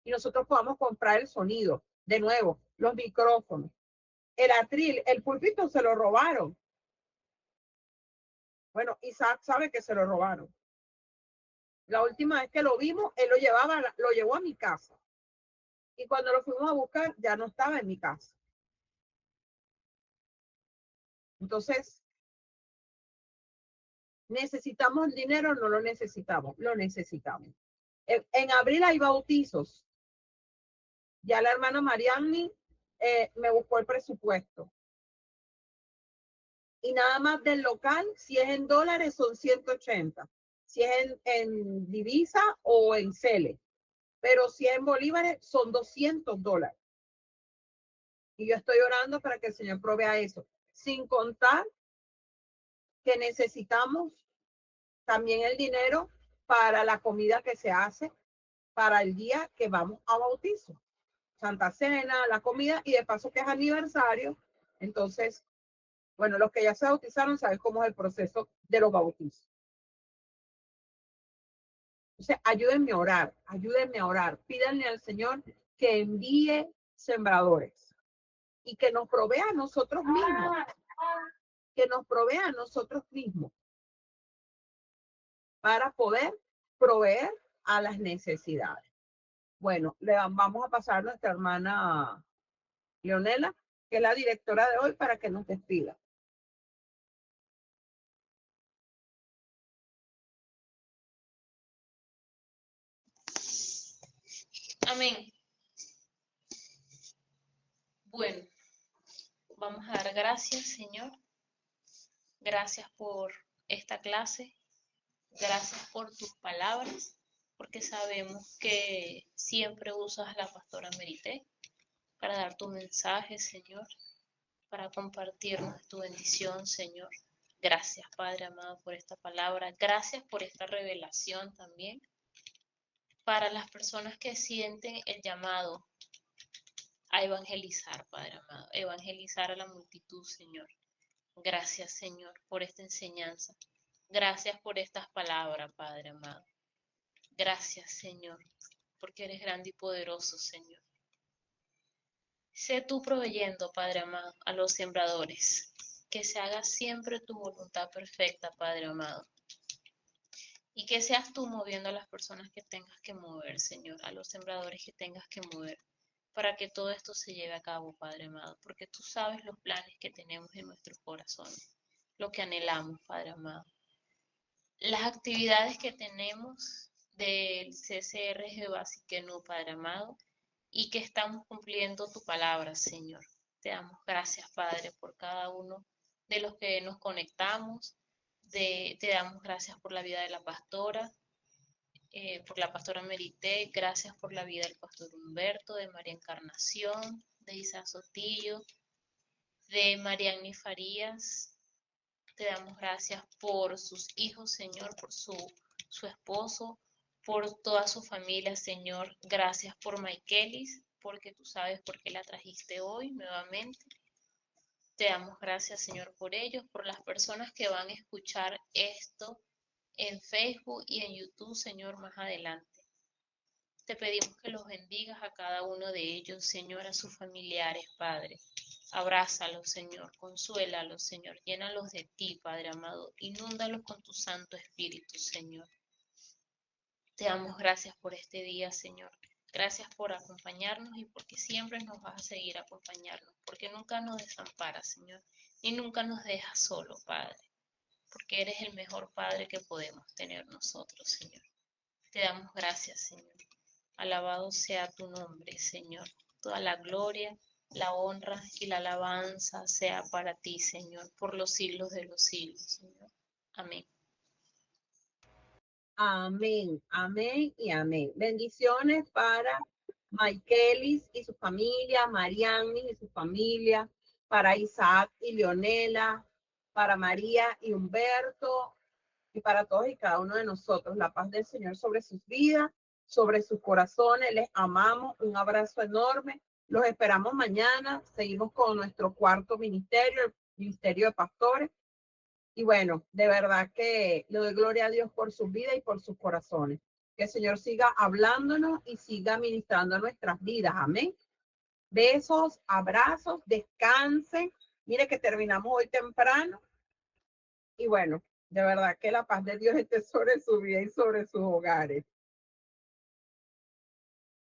y nosotros podamos comprar el sonido, de nuevo, los micrófonos, el atril, el púlpito se lo robaron. Bueno, Isaac sabe que se lo robaron. La última vez que lo vimos, él lo llevó a mi casa. Y cuando lo fuimos a buscar, ya no estaba en mi casa. Entonces, ¿necesitamos el dinero? No lo necesitamos, lo necesitamos. En abril hay bautizos. Ya la hermana Mariani me buscó el presupuesto. Y nada más del local, si es en dólares, son 180. Si es en divisa o en CELE. Pero si es en bolívares, son $200. Y yo estoy orando para que el Señor provea eso. Sin contar que necesitamos también el dinero para la comida que se hace para el día que vamos a bautizo. Santa Cena, la comida, y de paso que es aniversario. Entonces, bueno, los que ya se bautizaron saben cómo es el proceso de los bautizos. Entonces, ayúdenme a orar. Pídanle al Señor que envíe sembradores y que nos provea a nosotros mismos. Que nos provea a nosotros mismos para poder proveer a las necesidades. Bueno, le vamos a pasar a nuestra hermana Leonela, que es la directora de hoy, para que nos despida. Amén. Bueno, vamos a dar gracias, Señor. Gracias por esta clase. Gracias por tus palabras, porque sabemos que siempre usas a la pastora Merité para dar tu mensaje, Señor, para compartirnos tu bendición, Señor. Gracias, Padre amado, por esta palabra. Gracias por esta revelación también. Para las personas que sienten el llamado a evangelizar, Padre amado, evangelizar a la multitud, Señor. Gracias, Señor, por esta enseñanza. Gracias por estas palabras, Padre amado. Gracias, Señor, porque eres grande y poderoso, Señor. Sé tú proveyendo, Padre amado, a los sembradores. Que se haga siempre tu voluntad perfecta, Padre amado. Y que seas tú moviendo a las personas que tengas que mover, Señor, a los sembradores que tengas que mover, para que todo esto se lleve a cabo, Padre amado, porque tú sabes los planes que tenemos en nuestros corazones, lo que anhelamos, Padre amado. Las actividades que tenemos del CCRG Basiquenú, Padre amado, y que estamos cumpliendo tu palabra, Señor. Te damos gracias, Padre, por cada uno de los que nos conectamos. Te damos gracias por la vida de la pastora, por la pastora Merité, gracias por la vida del pastor Humberto, de María Encarnación, de Isa Sotillo, de Mariani Farías. Te damos gracias por sus hijos, Señor, por su esposo, por toda su familia, Señor. Gracias por Maikelis, porque tú sabes por qué la trajiste hoy nuevamente. Te damos gracias, Señor, por ellos, por las personas que van a escuchar esto en Facebook y en YouTube, Señor, más adelante. Te pedimos que los bendigas a cada uno de ellos, Señor, a sus familiares, Padre. Abrázalos, Señor, consuélalos, Señor, llénalos de ti, Padre amado, inúndalos con tu Santo Espíritu, Señor. Te damos gracias por este día, Señor. Gracias por acompañarnos y porque siempre nos vas a seguir acompañando, porque nunca nos desamparas, Señor, y nunca nos dejas solo, Padre, porque eres el mejor Padre que podemos tener nosotros, Señor. Te damos gracias, Señor. Alabado sea tu nombre, Señor. Toda la gloria, la honra y la alabanza sea para ti, Señor, por los siglos de los siglos, Señor. Amén. Amén, amén y amén. Bendiciones para Michaelis y su familia, Mariani y su familia, para Isaac y Leonela, para María y Humberto, y para todos y cada uno de nosotros. La paz del Señor sobre sus vidas, sobre sus corazones. Les amamos. Un abrazo enorme. Los esperamos mañana. Seguimos con nuestro cuarto ministerio, el Ministerio de Pastores. Y bueno, de verdad que le doy gloria a Dios por su vida y por sus corazones. Que el Señor siga hablándonos y siga ministrando nuestras vidas. Amén. Besos, abrazos, descansen. Mire que terminamos hoy temprano. Y bueno, de verdad que la paz de Dios esté sobre su vida y sobre sus hogares.